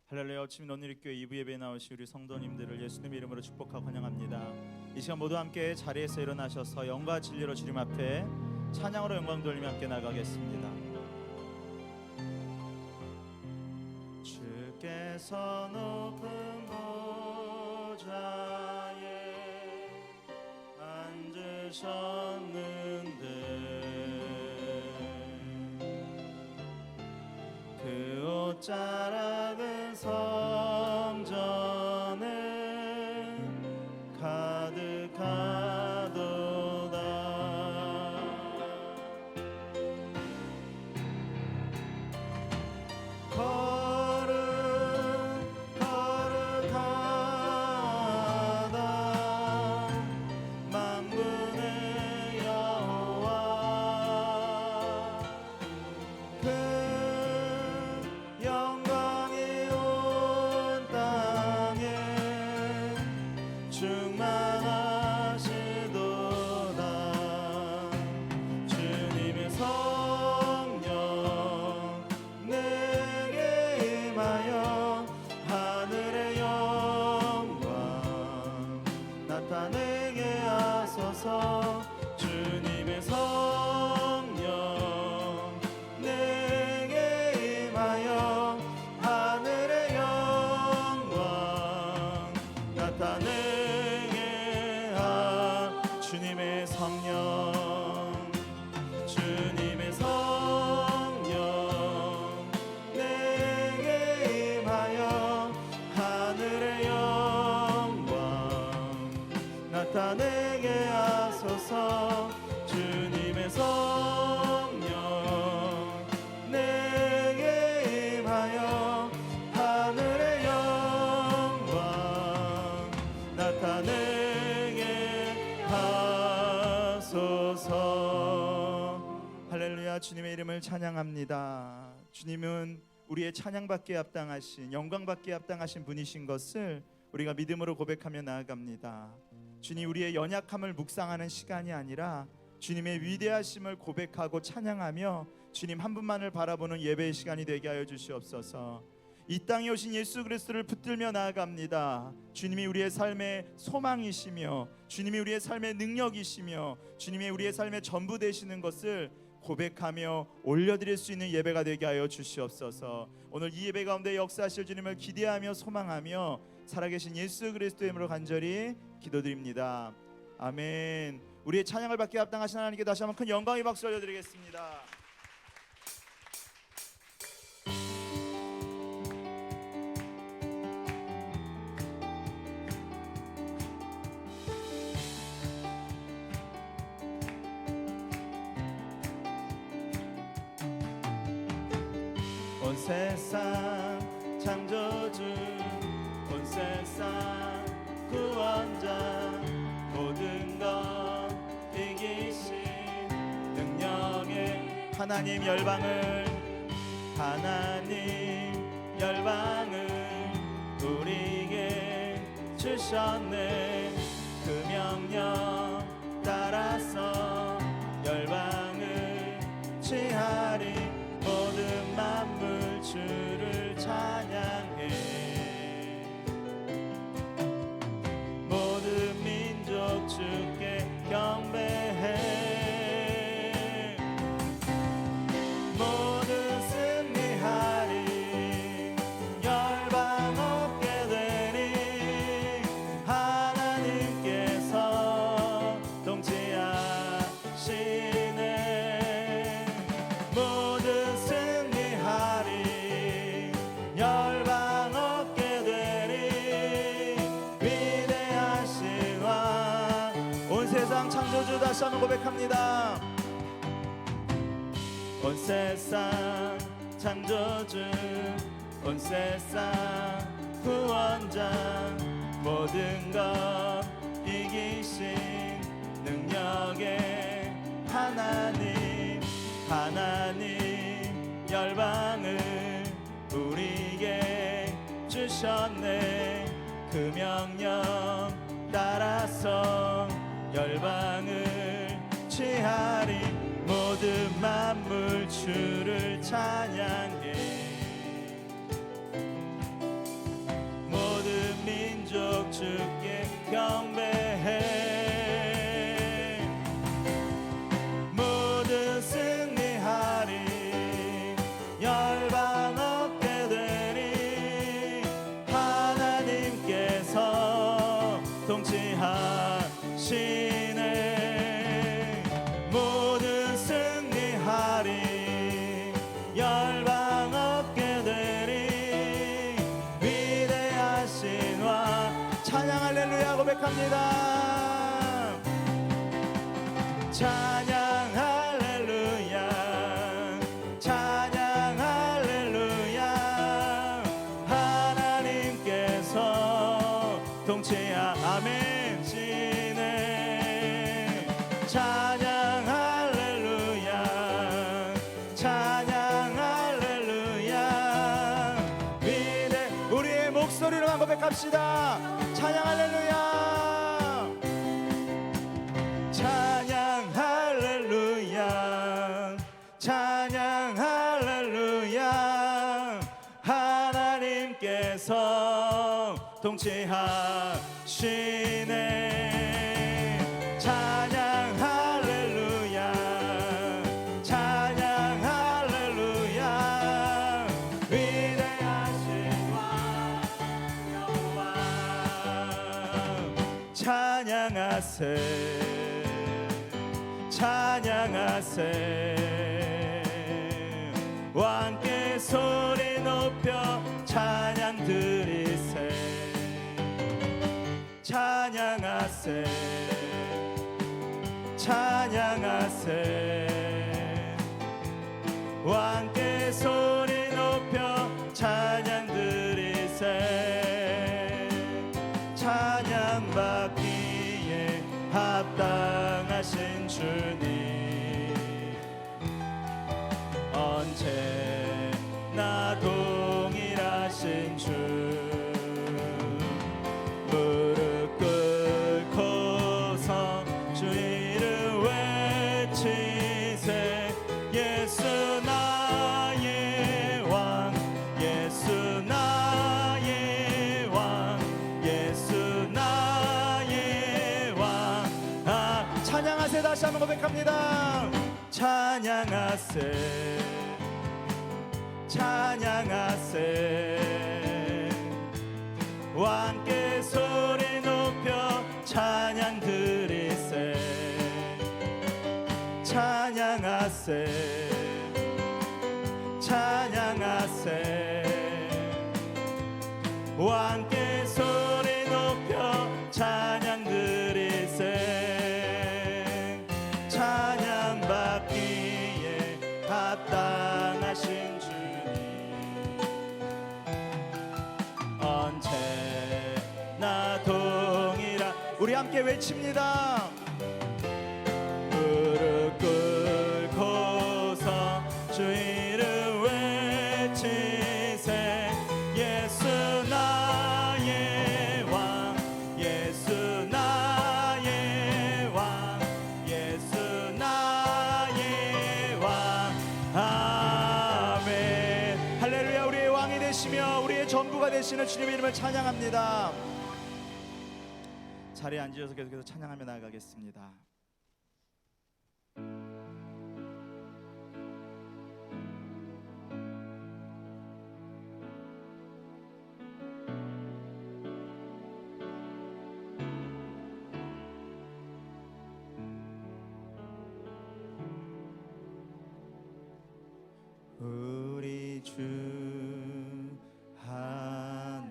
할렐루야. 주님 논리교회 2부 예배에 나오신 우리 성도님들을 예수님 이름으로 축복하고 환영합니다. 이 시간 모두 함께 자리에서 일어나셔서 영과 진리로 주님 앞에 찬양으로 영광 돌리며 함께 나가겠습니다. 주께서 높은 보좌에 앉으셨는데 그 옷자락은 성전에 가득하도다. 거룩하다 만군의 여호와, 그 영광이 온 땅에 충만하시도다. 주님의 성령 내게 임하여 하늘의 영광 나타내게 하소서. 주님의 성령 내게 임하여 하늘의 영광 나타내게 주님의 성령, 주님의 성령 내게 임하여 하늘의 영광 나타내게 하소서. 주님의 성령 내게 임하여 하늘의 영광 나타내게 하소서. 할렐루야. 주님의 이름을 찬양합니다. 주님은 우리의 찬양받기에 합당하신, 영광받기에 합당하신 분이신 것을 우리가 믿음으로 고백하며 나아갑니다. 주님, 우리의 연약함을 묵상하는 시간이 아니라 주님의 위대하심을 고백하고 찬양하며 주님 한 분만을 바라보는 예배의 시간이 되게 하여 주시옵소서. 이 땅에 오신 예수 그리스도를 붙들며 나아갑니다. 주님이 우리의 삶의 소망이시며 주님이 우리의 삶의 능력이시며 주님이 우리의 삶의 전부 되시는 것을 고백하며 올려드릴 수 있는 예배가 되게 하여 주시옵소서. 오늘 이 예배 가운데 역사하실 주님을 기대하며 소망하며 살아계신 예수 그리스도의 이름으로 간절히 기도드립니다. 아멘. 우리의 찬양을 받기에 합당하신 하나님께 다시 한번 큰 영광의 박수 올려드리겠습니다. 온 세상 창조주, 온 세상 구원자, 모든 것 이기신 능력의 하나님 열방을 우리에게 주셨네. 그 명령 따라서 열방을 취하리. 모든 만물 주를 찬양해. 모든 민족 주께 경배해. 모든 승리하리. 열방 얻게 되리. 하나님께서 통치하시네. 모든 승리하리. 열방 얻게 되리. 위대하신 왕. 온 세상 창조주 다시 한번 고백합니다. 온 세상 창조주, 온 세상 구원자, 모든 것 이기신 능력의 하나님 열방을 우리에게 주셨네. 그 명령 따라서 열방을 취하리. 모든 만물 주를 찬양해. 고백합니다. 찬양 할렐루야, 찬양 할렐루야. 하나님께서 통치하 아멘 시네. 찬양 할렐루야, 찬양 할렐루야. 위대 우리의 목소리로만 고백합시다. 찬양 할렐루야, 찬양 할렐루야, 찬양 할렐루야. 하나님께서 통치하시네. 찬양 할렐루야, 찬양 할렐루야. 위대하신 왕 여호와 찬양하세, 찬양하세. 왕께 소리 높여 찬양 드리세. 찬양하세, 찬양하세. 왕께 소리 높여 찬양 드리세. 찬양 받기에 합당하신 주님, 언제나 동일하신 주. 무릎 꿇고서 주 이름 외치세. 예수 나의 왕, 예수 나의 왕, 예수 나의 왕. 찬양하세. 다시 한번 고백합니다. 찬양하세, 찬양하세. 왕께 소리 높여 찬양 드리세. 찬양하세, 찬양하세. 왕께 소리 높여 찬양 드리세. 찬양 받기에 합당하신 주님, 언제나 동일한. 우리 함께 외칩니다. 무릎 꿇고서 주 이름 외치세. 예수 나의 왕, 예수 나의 왕, 예수 나의 왕. 아멘. 할렐루야. 우리의 왕이 되시며 우리의 전부가 되시는 주님의 이름을 찬양합니다. 자리에 앉으셔서 계속해서 찬양하며 나아가겠습니다. 우리 주 하나님,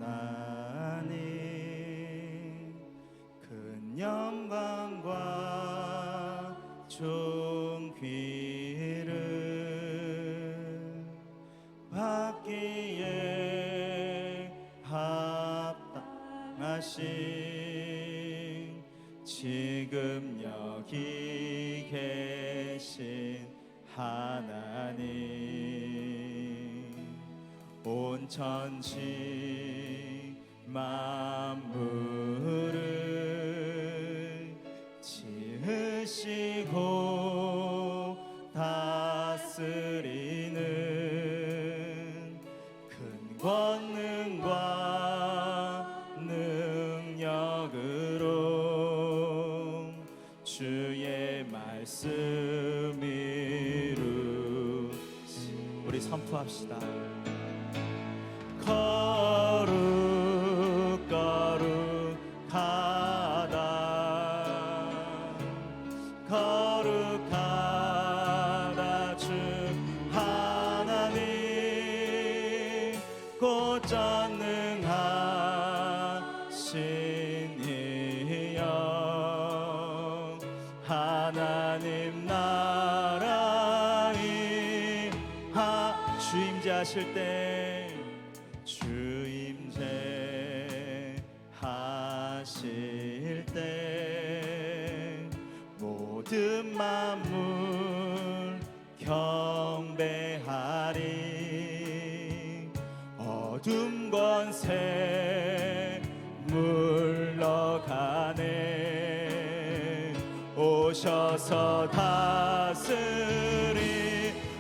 큰 영광과 존귀를 받기에 합당하신 지금 여기 계신 하나님, 온 천지 만물을 지으시고 다스리는 큰 권능과 능력으로 주의 말씀 이루시. 우리 선포합시다. 거룩 거룩하다, 거룩하다 주 하나님, 곧 전능하신 임재하실 때 주 임재하실 때 모든 만물 경배하리 어둠 권세 물러가네 오셔서 다스리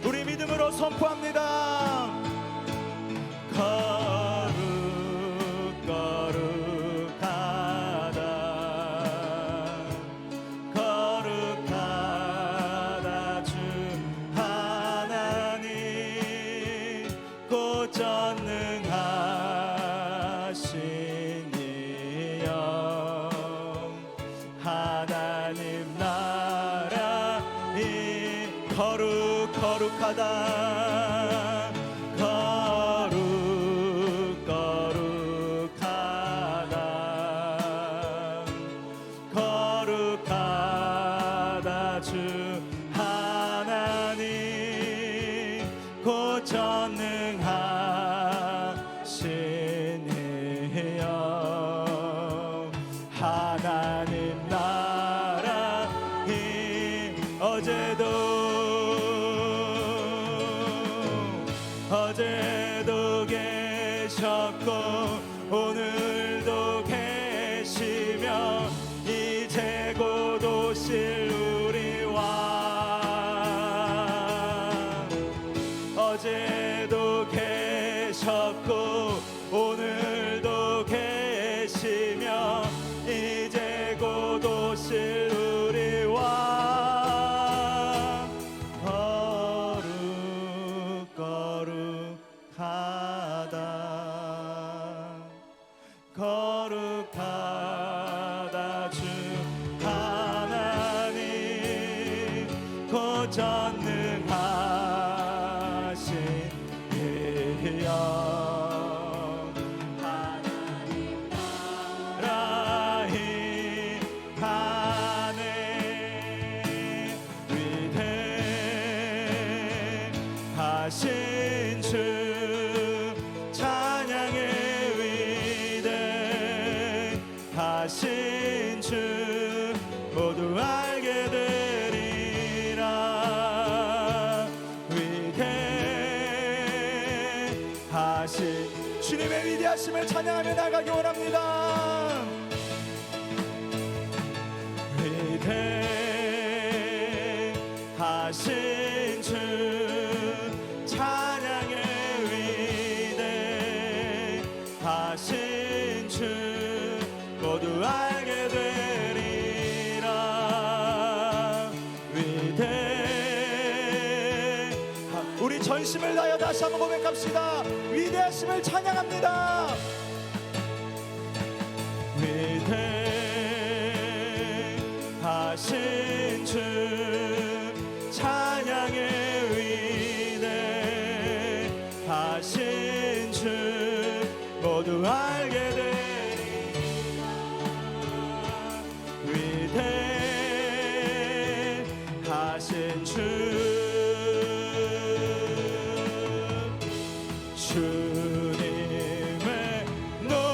우리 믿음으로 선포합니다. 거룩하다 주 하나님 곧 전능하신 이여 하나님 나라 이 거룩하다 거룩하다 주 하나님 곧 전능하신 이여 하나님 나라 이 어제도 계셨고 오늘도 계시며 이제 곧 오실 우리 왕 어제도 계셨고 오늘도 계시며 이제 곧 오실 우리 왕 거룩하다 주 하나님 곧 전능하신 이여 하나님 나라 임하네 위대하신 주 찬양해 하신 주 모두 알게 되리라 위대하신 주님의 위대하심을 찬양하며 나가기 원합니다. 위대하신 주 찬양해 위대하신 주 모두 알게 되리라 우리 전심을 다하여 다시 한번 고백합시다. 위대하심을 찬양합니다. 위대하신 주 찬양해 위대하신 주 모두 알게 되리라 위대하신 주님의 높고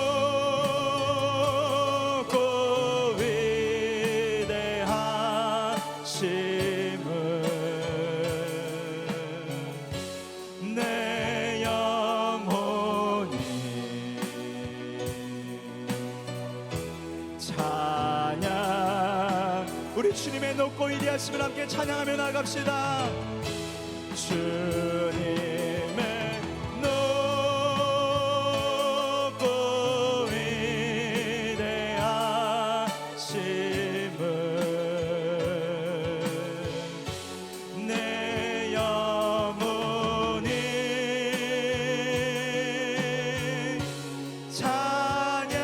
위대하심을 내 영혼이 찬양 우리 주님의 높고 위대하심을 함께 찬양하며 나갑시다. 주님의 높고 위대하심을 내 영혼이 찬양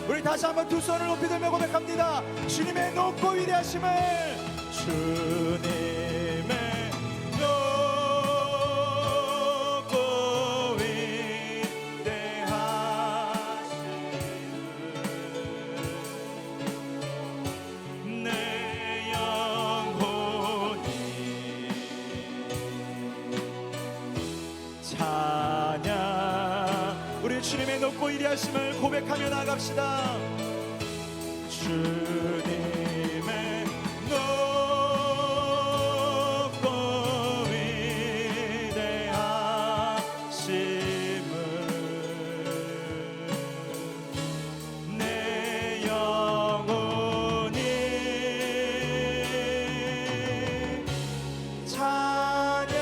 우리 다시 한번 두 손을 높이 들며 고백합니다. 주님의 높고 위대하심을 주님의 높고 위대하심을 내 영혼이 찬양 주님의 높고 위대하심을 고백하며 나갑시다. 주님의 높고 위대하심을 내 영혼이 찬양하네.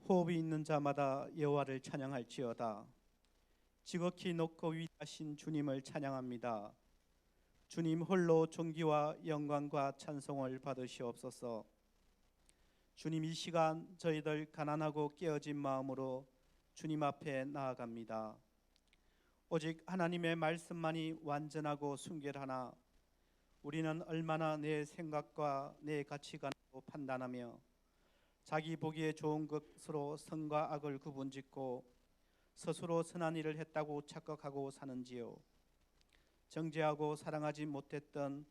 호흡이 있는 자마다 여호와를 찬양할지어다. 지극히 높고 위대하신 주님을 찬양합니다. 주님 홀로 존귀와 영광과 찬송을 받으시옵소서. 주님, 이 시간 저희들 가난하고 깨어진 마음으로 주님 앞에 나아갑니다. 오직 하나님의 말씀만이 완전하고 순결하나 우리는 얼마나 내 생각과 내 가치관으로 판단하며 자기 보기에 좋은 것으로 선과 악을 구분짓고 스스로 선한 일을 했다고 착각하고 사는지요. 정죄하고 사랑하지 못했던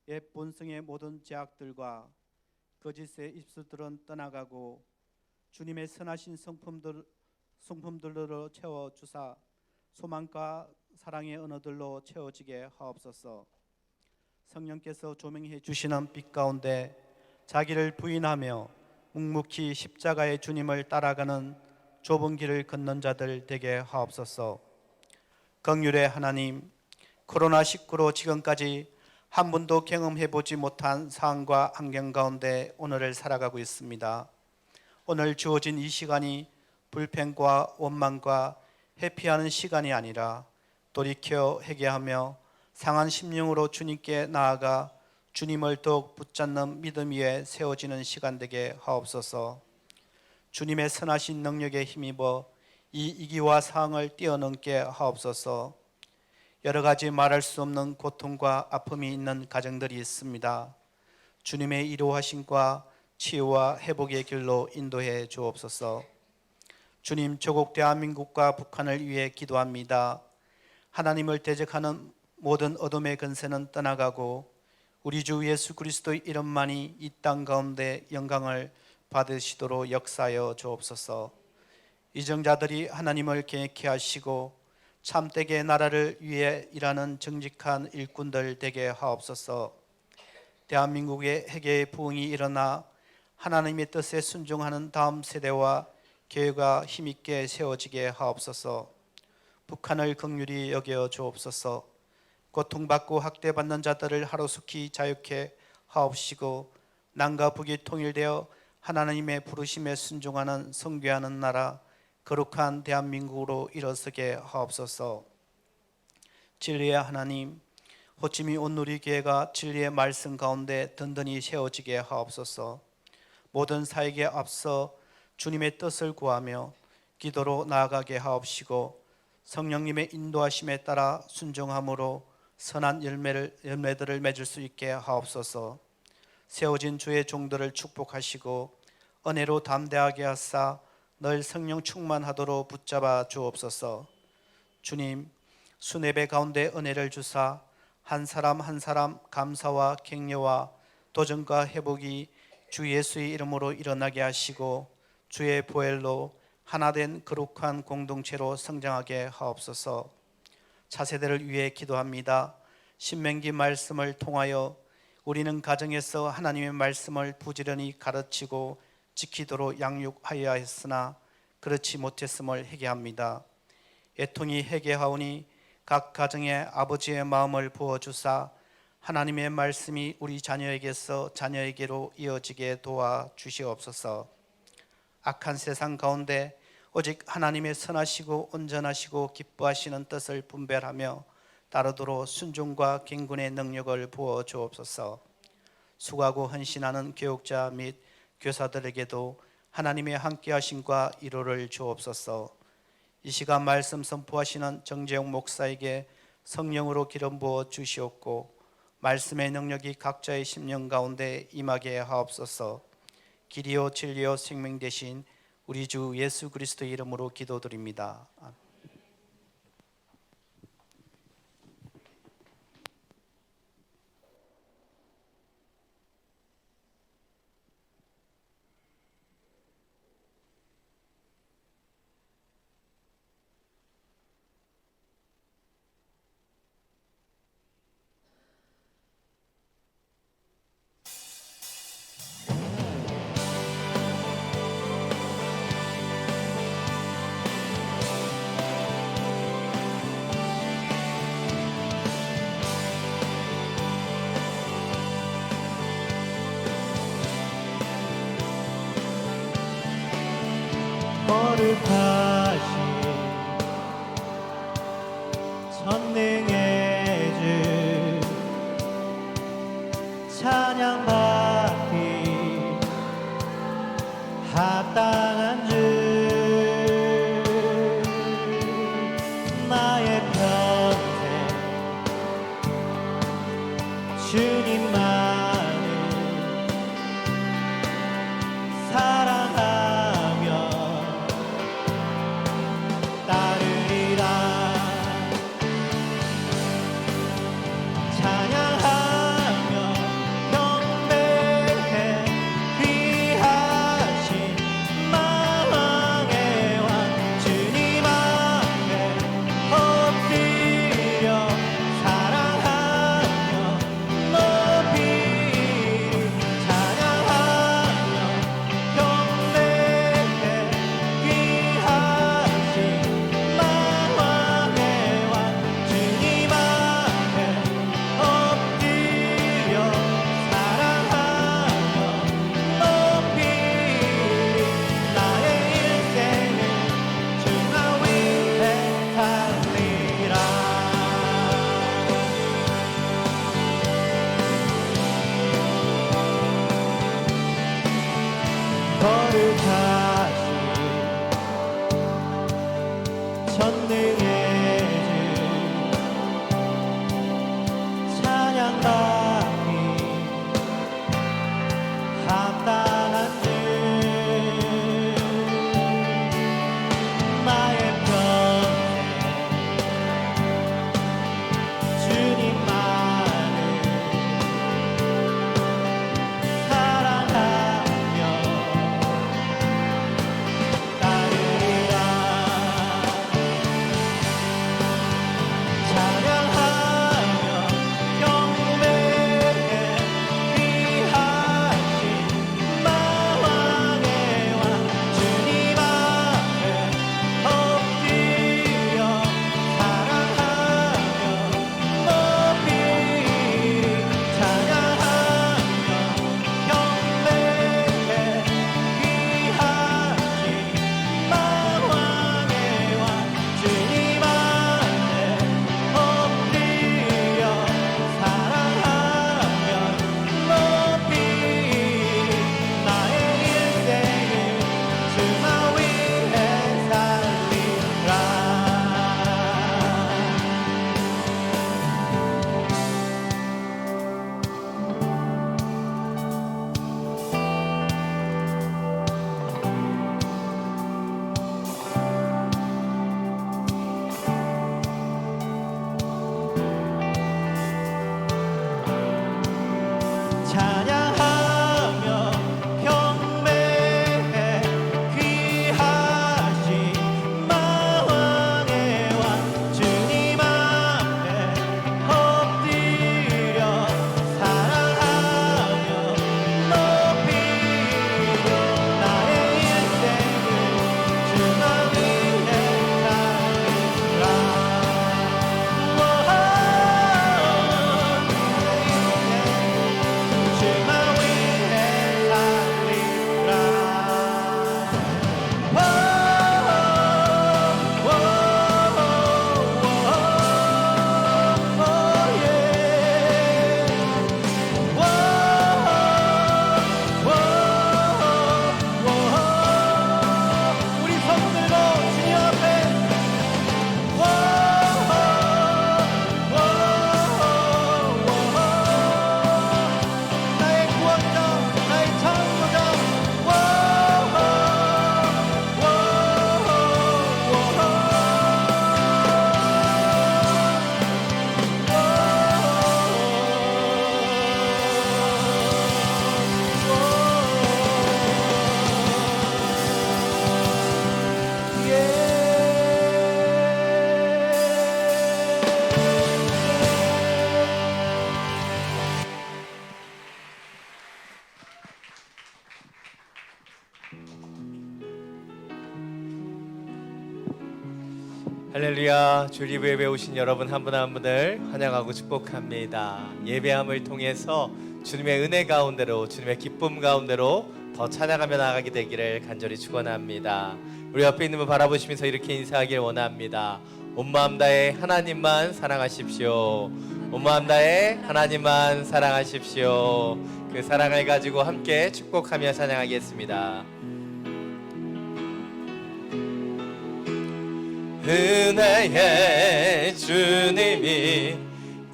옛 본성의 모든 죄악들과 거짓의 입술들은 떠나가고 주님의 선하신 성품들로 채워주사 소망과 사랑의 언어들로 채워지게 하옵소서. 성령께서 조명해 주시는 빛 가운데 자기를 부인하며 묵묵히 십자가의 주님을 따라가는 좁은 길을 걷는 자들 되게 하옵소서. 긍휼의 하나님, 코로나19로 지금까지 한 번도 경험해보지 못한 상황과 환경 가운데 오늘을 살아가고 있습니다. 오늘 주어진 이 시간이 불평과 원망과 회피하는 시간이 아니라 돌이켜 회개하며 상한 심령으로 주님께 나아가 주님을 더욱 붙잡는 믿음 위에 세워지는 시간 되게 하옵소서. 주님의 선하신 능력에 힘입어 이 위기와 상황을 뛰어넘게 하옵소서. 여러 가지 말할 수 없는 고통과 아픔이 있는 가정들이 있습니다. 주님의 이로하심과 치유와 회복의 길로 인도해 주옵소서. 주님, 조국 대한민국과 북한을 위해 기도합니다. 하나님을 대적하는 모든 어둠의 근세는 떠나가고 우리 주 예수 그리스도의 이름만이 이 땅 가운데 영광을 받으시도록 역사하여 주옵소서. 이정자들이 하나님을 경외케 하시고 참되게 나라를 위해 일하는 정직한 일꾼들 되게 하옵소서. 대한민국의 회개의 부흥이 일어나 하나님의 뜻에 순종하는 다음 세대와 교회가 힘있게 세워지게 하옵소서. 북한을 긍휼히 여겨 주옵소서. 고통받고 학대받는 자들을 하루속히 자유케 하옵시고 남과 북이 통일되어 하나님의 부르심에 순종하는 선교하는 나라 거룩한 대한민국으로 일어서게 하옵소서. 진리의 하나님, 호치민 온누리교회가 진리의 말씀 가운데 든든히 세워지게 하옵소서. 모든 사역에 앞서 주님의 뜻을 구하며 기도로 나아가게 하옵시고 성령님의 인도하심에 따라 순종함으로 선한 열매들을 맺을 수 있게 하옵소서. 세워진 주의 종들을 축복하시고 은혜로 담대하게 하사 늘 성령 충만하도록 붙잡아 주옵소서. 주님, 수뇌배 가운데 은혜를 주사 한 사람 한 사람 감사와 격려와 도전과 회복이 주 예수의 이름으로 일어나게 하시고 주의 보혈로 하나된 거룩한 공동체로 성장하게 하옵소서. 차세대를 위해 기도합니다. 신명기 말씀을 통하여 우리는 가정에서 하나님의 말씀을 부지런히 가르치고 지키도록 양육하여야 했으나 그렇지 못했음을 회개합니다. 애통이 회개하오니 각 가정에 아버지의 마음을 부어주사 하나님의 말씀이 우리 자녀에게서 자녀에게로 이어지게 도와주시옵소서. 악한 세상 가운데 오직 하나님의 선하시고 온전하시고 기뻐하시는 뜻을 분별하며 따르도록 순종과 경건의 능력을 부어 주옵소서. 수고하고 헌신하는 교육자 및 교사들에게도 하나님의 함께하심과 위로를 주옵소서. 이 시간 말씀 선포하시는 정재용 목사에게 성령으로 기름 부어 주시옵고 말씀의 능력이 각자의 심령 가운데 임하게 하옵소서. 길이요 진리요 생명 되신 우리 주 예수 그리스도의 이름으로 기도드립니다. 아멘. 거룩하신 전능의 주 찬양받기 합당한 주 나의 평생 주님만을 사랑하며 따르리라 찬양하며 경배해 귀하신 만왕의 왕 주님 앞에 엎드려 사랑하며 높이 찬양하며 경배해 귀하신 만왕의 왕 주님 앞에 엎드려 사랑하며 높이 나의 인생을 주나 위해 살리라 거룩하신 전능의 주 찬양받기 합당한 주 나의 평생 주님만을 사랑하며 따르리라 찬양하며 경배해 귀하신 만왕의 왕 주님 앞에 엎드려 사랑하며 높이 찬양하며 경배해 귀하신 만왕의 왕 주님 앞에 엎드려 사랑하며 높이 나의 인생을 주나 위해 살리라 찬양하며 경배해 귀하신 만왕의 왕 주님 앞에 엎드려 사랑하며 높이 나의 인생을 주나 위해 살리라 주나 위해 우리 손 들고 주님 앞에 나의 구원자 나의 창조자 할렐루야. 주일 예배에 오신 여러분 한 분 한 분을 환영하고 축복합니다. 예배함을 통해서 주님의 은혜 가운데로, 주님의 기쁨 가운데로 더 찬양하며 나아가게 되기를 간절히 축원합니다. 우리 옆에 있는 분 바라보시면서 이렇게 인사하길 원합니다. 온 마음 다해 하나님만 사랑하십시오. 온 마음 다해 하나님만 사랑하십시오. 그 사랑을 가지고 함께 축복하며 찬양하겠습니다. 은혜의 주님이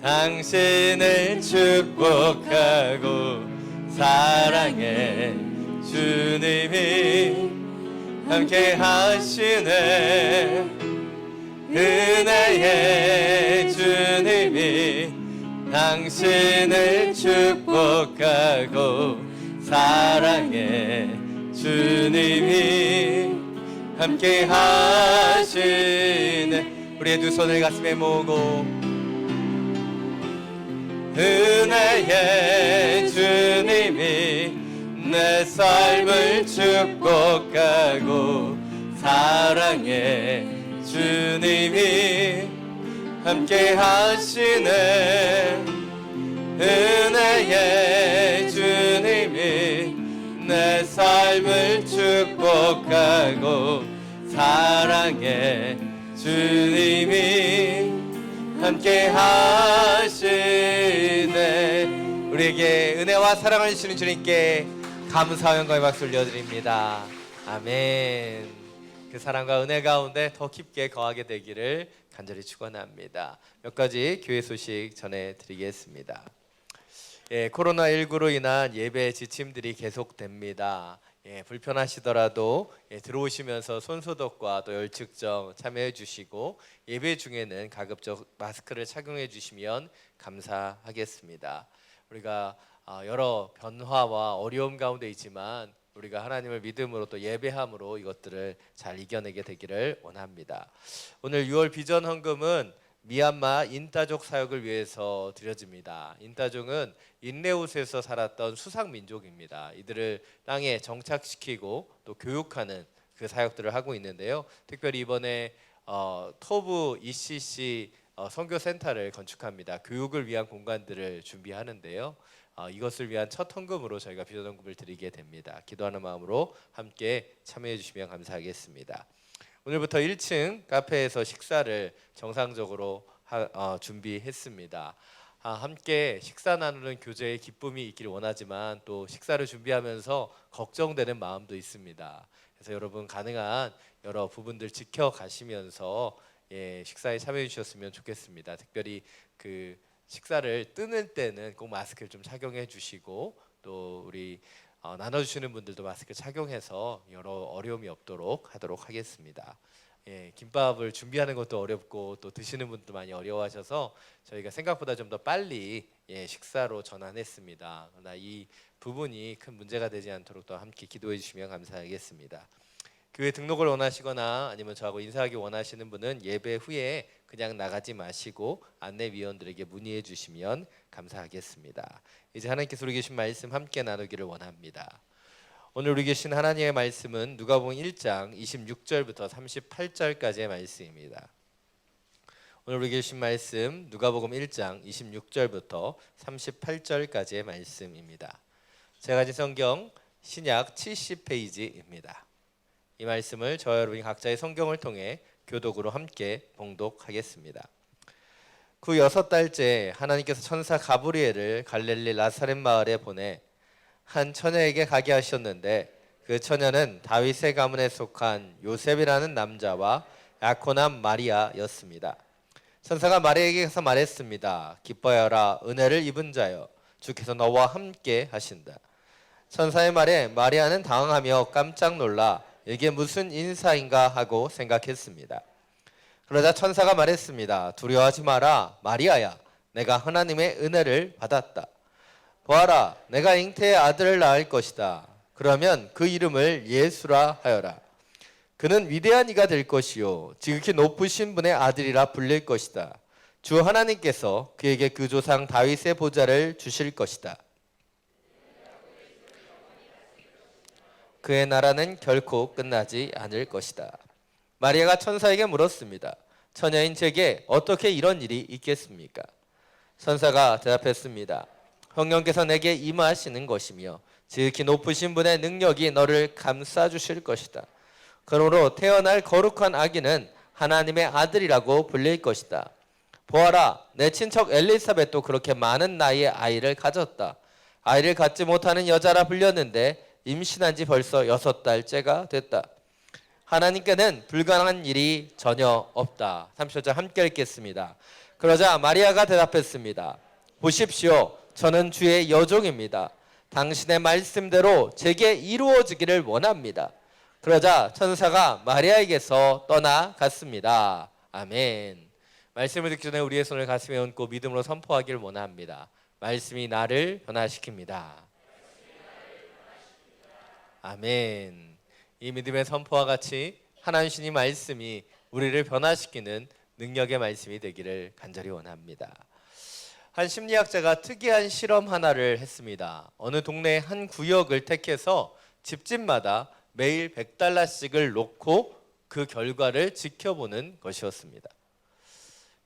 당신을 축복하고 사랑의 주님이 함께 하시네. 은혜의 주님이 당신을 축복하고 사랑의 주님이 함께 하시네. 우리의 두 손을 가슴에 모으고 은혜의 주님이 내 삶을 축복하고 사랑의 주님이 함께 하시네. 은혜의 주님이 내 삶을 축복하고 사랑의 주님이 함께 하시네. 우리에게 은혜와 사랑을 주시는 주님께 감사와 영광의 박수 올려드립니다. 아멘. 그 사랑과 은혜 가운데 더 깊게 거하게 되기를 간절히 축원합니다. 몇 가지 교회 소식 전해드리겠습니다. 코로나19로 인한 예배 지침들이 계속됩니다. 불편하시더라도 들어오시면서 손소독과 또 열측정 참여해 주시고 예배 중에는 가급적 마스크를 착용해 주시면 감사하겠습니다. 우리가 여러 변화와 어려움 가운데 있지만 우리가 하나님을 믿음으로 또 예배함으로 이것들을 잘 이겨내게 되기를 원합니다. 오늘 6월 비전 헌금은 미얀마 인타족 사역을 위해서 드려집니다. 인타족은 인레웃에서 살았던 수상 민족입니다. 이들을 땅에 정착시키고 또 교육하는 그 사역들을 하고 있는데요. 특별히 이번에 토부 ECC 선교센터를 건축합니다. 교육을 위한 공간들을 준비하는데요. 이것을 위한 첫 헌금으로 저희가 비전 헌금을 드리게 됩니다. 기도하는 마음으로 함께 참여해 주시면 감사하겠습니다. 오늘부터 1층 카페에서 식사를 정상적으로 준비했습니다. 함께 식사 나누는 교제의 기쁨이 있기를 원하지만 또 식사를 준비하면서 걱정되는 마음도 있습니다. 그래서 여러분 가능한 여러 부분들 지켜가시면서 식사에 참여해 주셨으면 좋겠습니다. 특별히 그 식사를 뜨는 때는 꼭 마스크를 좀 착용해 주시고 또 우리 나눠주시는 분들도 마스크 착용해서 여러 어려움이 없도록 하도록 하겠습니다. 김밥을 준비하는 것도 어렵고 또 드시는 분도 많이 어려워하셔서 저희가 생각보다 좀 더 빨리 식사로 전환했습니다. 그러나 이 부분이 큰 문제가 되지 않도록 또 함께 기도해 주시면 감사하겠습니다. 교회 등록을 원하시거나 아니면 저하고 인사하기 원하시는 분은 예배 후에 그냥 나가지 마시고 안내위원들에게 문의해 주시면 감사하겠습니다. 이제 하나님께서 우리 계신 말씀 함께 나누기를 원합니다. 오늘 우리 계신 하나님의 말씀은 누가복음 1장 26절부터 38절까지의 말씀입니다. 오늘 우리 계신 말씀 누가복음 1장 26절부터 38절까지의 말씀입니다. 제가 가진 성경 신약 70페이지입니다. 이 말씀을 저와 여러분이 각자의 성경을 통해 교독으로 함께 봉독하겠습니다. 그 6달째 하나님께서 천사 가브리엘을 갈릴리 나사렛 마을에 보내 한 처녀에게 가게 하셨는데 그 처녀는 다윗의 가문에 속한 요셉이라는 남자와 약혼한 마리아였습니다. 천사가 마리아에게 가서 말했습니다. 기뻐하여라, 은혜를 입은 자여, 주께서 너와 함께 하신다. 천사의 말에 마리아는 당황하며 깜짝 놀라 이게 무슨 인사인가 하고 생각했습니다. 그러자 천사가 말했습니다. 두려워하지 마라, 마리아야, 내가 하나님의 은혜를 받았다. 보아라, 내가 잉태의 아들을 낳을 것이다. 그러면 그 이름을 예수라 하여라. 그는 위대한 이가 될 것이요 지극히 높으신 분의 아들이라 불릴 것이다. 주 하나님께서 그에게 그 조상 다윗의 보좌를 주실 것이다. 그의 나라는 결코 끝나지 않을 것이다. 마리아가 천사에게 물었습니다. 처녀인 제게 어떻게 이런 일이 있겠습니까? 천사가 대답했습니다. 성령께서 내게 임하시는 것이며 지극히 높으신 분의 능력이 너를 감싸 주실 것이다. 그러므로 태어날 거룩한 아기는 하나님의 아들이라고 불릴 것이다. 보아라, 내 친척 엘리사벳도 그렇게 많은 나이에 아이를 가졌다. 아이를 갖지 못하는 여자라 불렸는데 임신한 지 벌써 6달째가 됐다. 하나님께는 불가능한 일이 전혀 없다. 30절 함께 읽겠습니다. 그러자 마리아가 대답했습니다. 보십시오, 저는 주의 여종입니다. 당신의 말씀대로 제게 이루어지기를 원합니다. 그러자 천사가 마리아에게서 떠나갔습니다. 아멘. 말씀을 듣기 전에 우리의 손을 가슴에 얹고 믿음으로 선포하기를 원합니다. 말씀이 나를 변화시킵니다. 아멘. 이 믿음의 선포와 같이 하나님 주님 말씀이 우리를 변화시키는 능력의 말씀이 되기를 간절히 원합니다. 한 심리학자가 특이한 실험 하나를 했습니다. 어느 동네의 한 구역을 택해서 집집마다 매일 $100씩을 놓고 그 결과를 지켜보는 것이었습니다.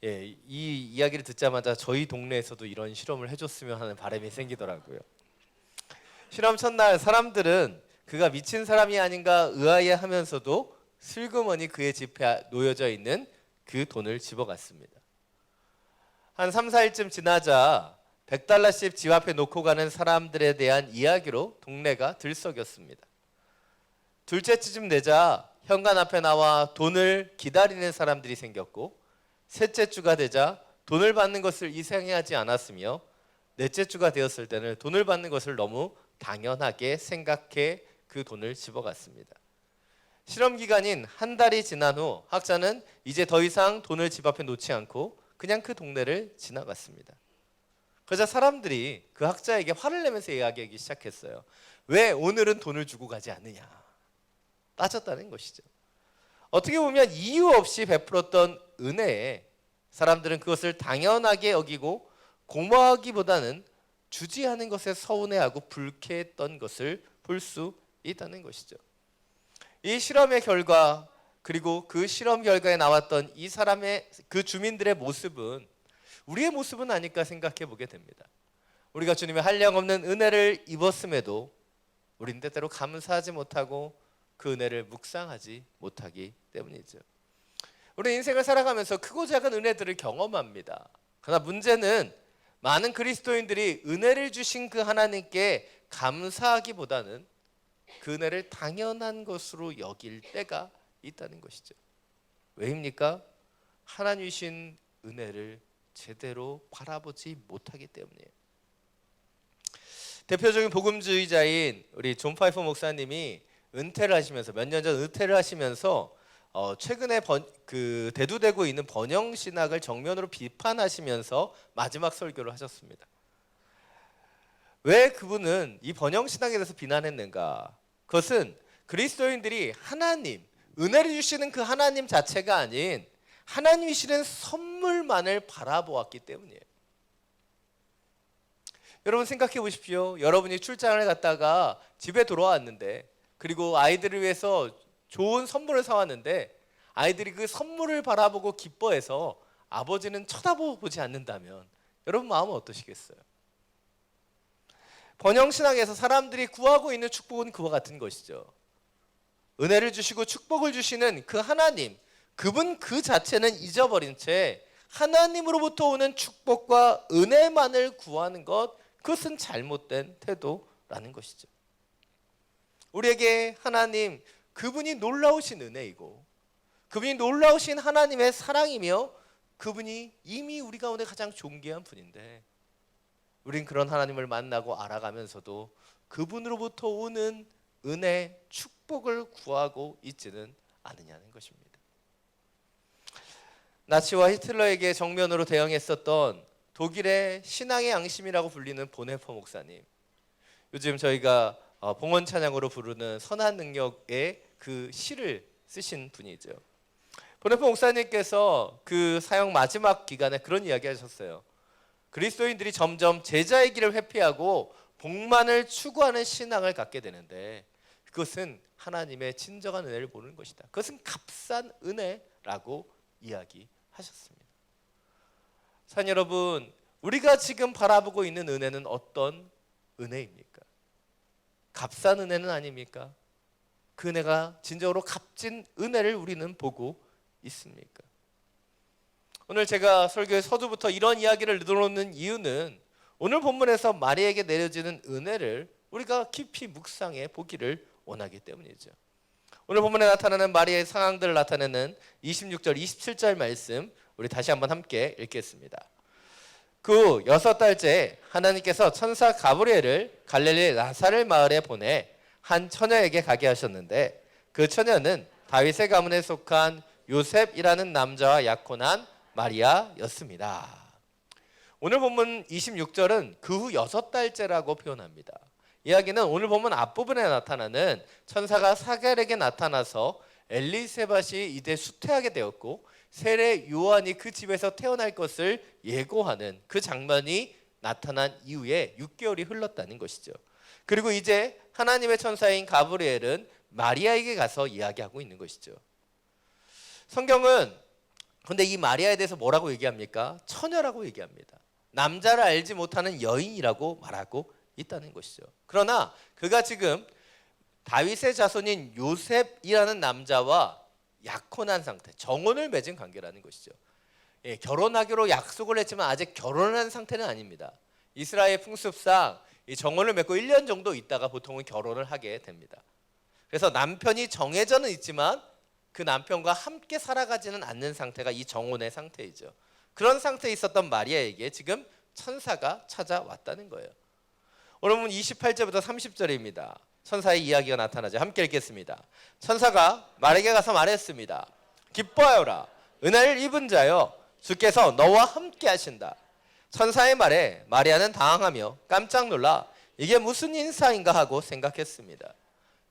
이 이야기를 듣자마자 저희 동네에서도 이런 실험을 해줬으면 하는 바람이 생기더라고요. 실험 첫날 사람들은 그가 미친 사람이 아닌가 의아해하면서도 슬그머니 그의 집에 놓여져 있는 그 돈을 집어갔습니다. 한 3, 4일쯤 지나자 $100씩 집 앞에 놓고 가는 사람들에 대한 이야기로 동네가 들썩였습니다. 둘째 주쯤 되자 현관 앞에 나와 돈을 기다리는 사람들이 생겼고, 셋째 주가 되자 돈을 받는 것을 이상해하지 않았으며, 넷째 주가 되었을 때는 돈을 받는 것을 너무 당연하게 생각해 그 돈을 집어갔습니다. 실험 기간인 한 달이 지난 후 학자는 이제 더 이상 돈을 집 앞에 놓지 않고 그냥 그 동네를 지나갔습니다. 그러자 사람들이 그 학자에게 화를 내면서 이야기하기 시작했어요. 왜 오늘은 돈을 주고 가지 않느냐? 따졌다는 것이죠. 어떻게 보면 이유 없이 베풀었던 은혜에 사람들은 그것을 당연하게 여기고 고마워하기보다는 주지 않은 것에 서운해하고 불쾌했던 것을 볼 수 있다는 것이죠. 이 실험의 결과, 그리고 그 실험 결과에 나왔던 이 사람의, 그 주민들의 모습은 우리의 모습은 아닐까 생각해 보게 됩니다. 우리가 주님의 한량없는 은혜를 입었음에도 우린 때때로 감사하지 못하고 그 은혜를 묵상하지 못하기 때문이죠. 우리 인생을 살아가면서 크고 작은 은혜들을 경험합니다. 그러나 문제는 많은 그리스도인들이 은혜를 주신 그 하나님께 감사하기보다는 그 은혜를 당연한 것으로 여길 때가 있다는 것이죠. 왜입니까? 하나님이신 은혜를 제대로 바라보지 못하기 때문이에요. 대표적인 복음주의자인 우리 존 파이퍼 목사님이 은퇴를 하시면서, 몇 년 전 은퇴를 하시면서 최근에 그 대두되고 있는 번영 신학을 정면으로 비판하시면서 마지막 설교를 하셨습니다. 왜 그분은 이 번영 신학에 대해서 비난했는가? 그것은 그리스도인들이 하나님, 은혜를 주시는 그 하나님 자체가 아닌 하나님이 주시는 선물만을 바라보았기 때문이에요. 여러분 생각해 보십시오. 여러분이 출장을 갔다가 집에 돌아왔는데, 그리고 아이들을 위해서 좋은 선물을 사왔는데 아이들이 그 선물을 바라보고 기뻐해서 아버지는 쳐다보지 않는다면 여러분 마음은 어떠시겠어요? 번영신학에서 사람들이 구하고 있는 축복은 그와 같은 것이죠. 은혜를 주시고 축복을 주시는 그 하나님, 그분 그 자체는 잊어버린 채 하나님으로부터 오는 축복과 은혜만을 구하는 것, 그것은 잘못된 태도라는 것이죠. 우리에게 하나님, 그분이 놀라우신 은혜이고 그분이 놀라우신 하나님의 사랑이며 그분이 이미 우리 가운데 가장 존귀한 분인데, 우린 그런 하나님을 만나고 알아가면서도 그분으로부터 오는 은혜, 축복을 구하고 있지는 않느냐는 것입니다. 나치와 히틀러에게 정면으로 대응했었던 독일의 신앙의 양심이라고 불리는 보네퍼 목사님, 요즘 저희가 봉헌 찬양으로 부르는 선한 능력의 그 시를 쓰신 분이죠. 보네퍼 목사님께서 그 사역 마지막 기간에 그런 이야기 하셨어요. 그리스도인들이 점점 제자의 길을 회피하고 복만을 추구하는 신앙을 갖게 되는데 그것은 하나님의 진정한 은혜를 보는 것이다. 그것은 값싼 은혜라고 이야기하셨습니다. 산 여러분, 우리가 지금 바라보고 있는 은혜는 어떤 은혜입니까? 값싼 은혜는 아닙니까? 그 은혜가 진정으로 값진 은혜를 우리는 보고 있습니까? 오늘 제가 설교의 서두부터 이런 이야기를 늘어놓는 이유는 오늘 본문에서 마리아에게 내려지는 은혜를 우리가 깊이 묵상해 보기를 원하기 때문이죠. 오늘 본문에 나타나는 마리아의 상황들을 나타내는 26절, 27절 말씀 우리 다시 한번 함께 읽겠습니다. 그 6달째 하나님께서 천사 가브리엘을 갈릴리 나사렛 마을에 보내 한 처녀에게 가게 하셨는데 그 처녀는 다윗의 가문에 속한 요셉이라는 남자와 약혼한 마리아였습니다. 오늘 본문 26절은 그 후 6달째라고 표현합니다. 이야기는 오늘 본문 앞부분에 나타나는 천사가 사갈에게 나타나서 엘리세밧이 이제 수태하게 되었고 세례 요한이 그 집에서 태어날 것을 예고하는 그 장면이 나타난 이후에 6개월이 흘렀다는 것이죠. 그리고 이제 하나님의 천사인 가브리엘은 마리아에게 가서 이야기하고 있는 것이죠. 성경은 근데 이 마리아에 대해서 뭐라고 얘기합니까? 처녀라고 얘기합니다. 남자를 알지 못하는 여인이라고 말하고 있다는 것이죠. 그러나 그가 지금 다윗의 자손인 요셉이라는 남자와 약혼한 상태, 정혼을 맺은 관계라는 것이죠. 결혼하기로 약속을 했지만 아직 결혼한 상태는 아닙니다. 이스라엘 풍습상 이 정혼을 맺고 1년 정도 있다가 보통은 결혼을 하게 됩니다. 그래서 남편이 정해져는 있지만 그 남편과 함께 살아가지는 않는 상태가 이 정혼의 상태이죠. 그런 상태에 있었던 마리아에게 지금 천사가 찾아왔다는 거예요. 오늘 보면 28절부터 30절입니다. 천사의 이야기가 나타나죠. 함께 읽겠습니다. 천사가 마리아에게 가서 말했습니다. 기뻐하여라 은혜를 입은 자여 주께서 너와 함께 하신다. 천사의 말에 마리아는 당황하며 깜짝 놀라 이게 무슨 인사인가 하고 생각했습니다.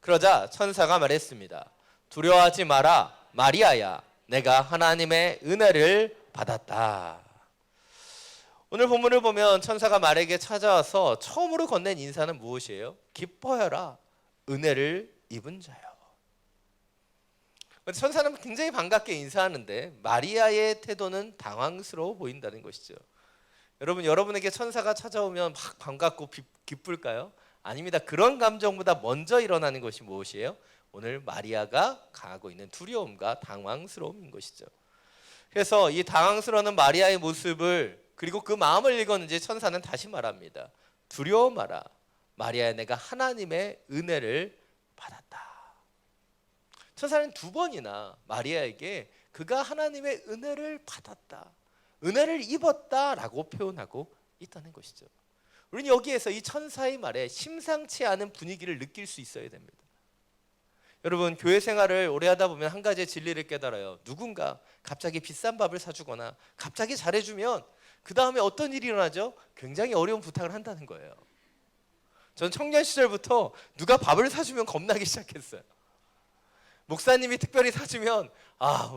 그러자 천사가 말했습니다. 두려워하지 마라 마리아야 내가 하나님의 은혜를 받았다. 오늘 본문을 보면 천사가 마리아에게 찾아와서 처음으로 건넨 인사는 무엇이에요? 기뻐하여라 은혜를 입은 자요. 천사는 굉장히 반갑게 인사하는데 마리아의 태도는 당황스러워 보인다는 것이죠. 여러분에게 천사가 찾아오면 막 반갑고 기쁠까요? 아닙니다. 그런 감정보다 먼저 일어나는 것이 무엇이에요? 오늘 마리아가 강하고 있는 두려움과 당황스러움인 것이죠. 그래서 이 당황스러운 마리아의 모습을 그리고 그 마음을 읽었는지 천사는 다시 말합니다. 두려워 마라 마리아야 내가 하나님의 은혜를 받았다. 천사는 2번이나 마리아에게 그가 하나님의 은혜를 받았다, 은혜를 입었다라고 표현하고 있다는 것이죠. 우리는 여기에서 이 천사의 말에 심상치 않은 분위기를 느낄 수 있어야 됩니다. 여러분 교회 생활을 오래 하다 보면 한 가지의 진리를 깨달아요. 누군가 갑자기 비싼 밥을 사주거나 갑자기 잘해주면 그 다음에 어떤 일이 일어나죠? 굉장히 어려운 부탁을 한다는 거예요. 전 청년 시절부터 누가 밥을 사주면 겁나기 시작했어요. 목사님이 특별히 사주면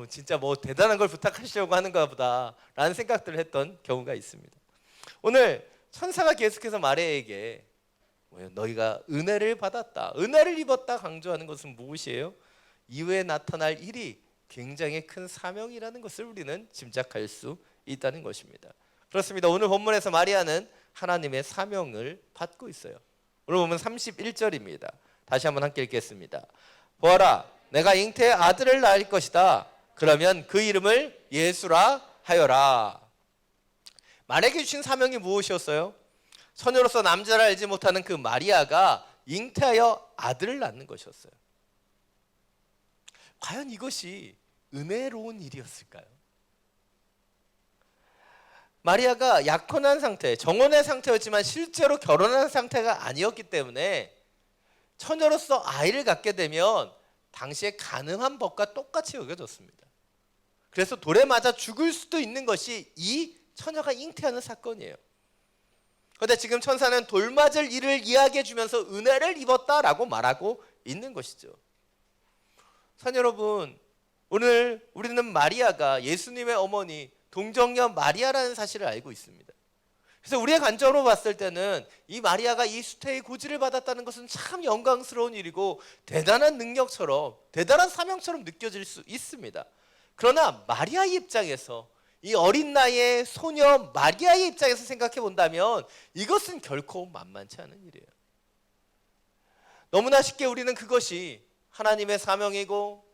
진짜 뭐 대단한 걸 부탁하시려고 하는가 보다 라는 생각들을 했던 경우가 있습니다. 오늘 천사가 계속해서 마리아에게 너희가 은혜를 받았다, 은혜를 입었다 강조하는 것은 무엇이에요? 이후에 나타날 일이 굉장히 큰 사명이라는 것을 우리는 짐작할 수 있다는 것입니다. 그렇습니다. 오늘 본문에서 마리아는 하나님의 사명을 받고 있어요. 오늘 보면 31절입니다. 다시 한번 함께 읽겠습니다. 보아라 내가 잉태의 아들을 낳을 것이다. 그러면 그 이름을 예수라 하여라. 마리아에게 주신 사명이 무엇이었어요? 처녀로서 남자를 알지 못하는 그 마리아가 잉태하여 아들을 낳는 것이었어요. 과연 이것이 은혜로운 일이었을까요? 마리아가 약혼한 상태, 정혼의 상태였지만 실제로 결혼한 상태가 아니었기 때문에 처녀로서 아이를 갖게 되면 당시에 가능한 법과 똑같이 여겨졌습니다. 그래서 돌에 맞아 죽을 수도 있는 것이 이 처녀가 잉태하는 사건이에요. 그런데 지금 천사는 돌 맞을 일을 이야기해 주면서 은혜를 입었다라고 말하고 있는 것이죠. 선 여러분, 오늘 우리는 마리아가 예수님의 어머니 동정녀 마리아라는 사실을 알고 있습니다. 그래서 우리의 관점으로 봤을 때는 이 마리아가 이 수태의 고지를 받았다는 것은 참 영광스러운 일이고 대단한 능력처럼, 대단한 사명처럼 느껴질 수 있습니다. 그러나 마리아의 입장에서 이 어린 나이의 소녀 마리아의 입장에서 생각해 본다면 이것은 결코 만만치 않은 일이에요. 너무나 쉽게 우리는 그것이 하나님의 사명이고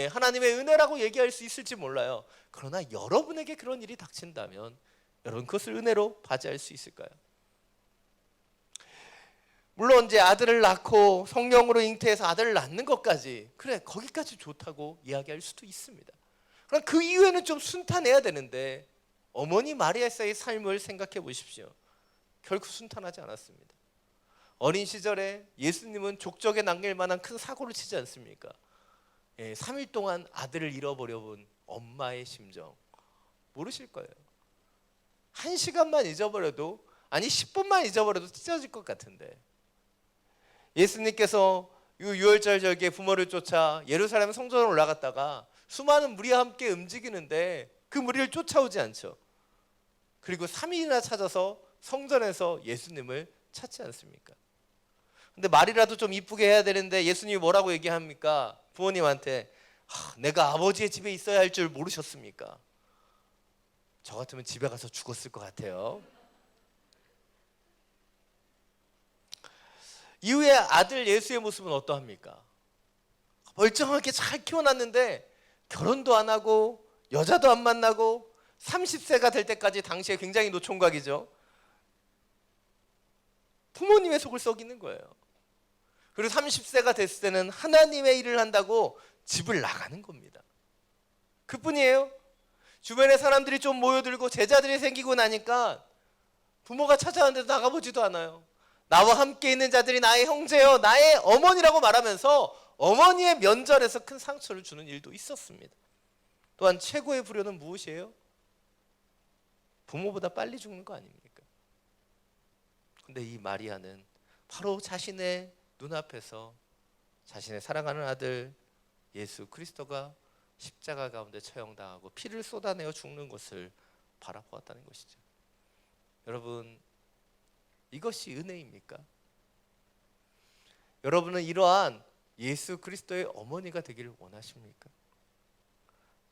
하나님의 은혜라고 얘기할 수 있을지 몰라요. 그러나 여러분에게 그런 일이 닥친다면 여러분 그것을 은혜로 맞이할 수 있을까요? 물론 이제 아들을 낳고 성령으로 잉태해서 아들을 낳는 것까지 그래 거기까지 좋다고 이야기할 수도 있습니다. 그럼 그 이후에는 좀 순탄해야 되는데 어머니 마리아의 삶을 생각해 보십시오. 결코 순탄하지 않았습니다. 어린 시절에 예수님은 족적에 남길 만한 큰 사고를 치지 않습니까? 3일 동안 아들을 잃어버려 본 엄마의 심정 모르실 거예요. 1시간만 잊어버려도 아니 10분만 잊어버려도 찢어질 것 같은데 예수님께서 유월절 절기에 부모를 쫓아 예루살렘 성전으로 올라갔다가 수많은 무리와 함께 움직이는데 그 무리를 쫓아오지 않죠. 그리고 3일이나 찾아서 성전에서 예수님을 찾지 않습니까? 근데 말이라도 좀 이쁘게 해야 되는데 예수님이 뭐라고 얘기합니까? 부모님한테 내가 아버지의 집에 있어야 할 줄 모르셨습니까? 저 같으면 집에 가서 죽었을 것 같아요. 이후에 아들 예수의 모습은 어떠합니까? 멀쩡하게 잘 키워놨는데 결혼도 안 하고 여자도 안 만나고 30세가 될 때까지 당시에 굉장히 노총각이죠. 부모님의 속을 썩이는 거예요. 그리고 30세가 됐을 때는 하나님의 일을 한다고 집을 나가는 겁니다. 그뿐이에요. 주변에 사람들이 좀 모여들고 제자들이 생기고 나니까 부모가 찾아왔는데도 나가보지도 않아요. 나와 함께 있는 자들이 나의 형제요 나의 어머니라고 말하면서 어머니의 면전에서 큰 상처를 주는 일도 있었습니다. 또한 최고의 불효는 무엇이에요? 부모보다 빨리 죽는 거 아닙니까? 근데 이 마리아는 바로 자신의 눈앞에서 자신의 사랑하는 아들 예수 그리스도가 십자가 가운데 처형당하고 피를 쏟아내어 죽는 것을 바라보았다는 것이죠. 여러분 이것이 은혜입니까? 여러분은 이러한 예수 그리스도의 어머니가 되기를 원하십니까?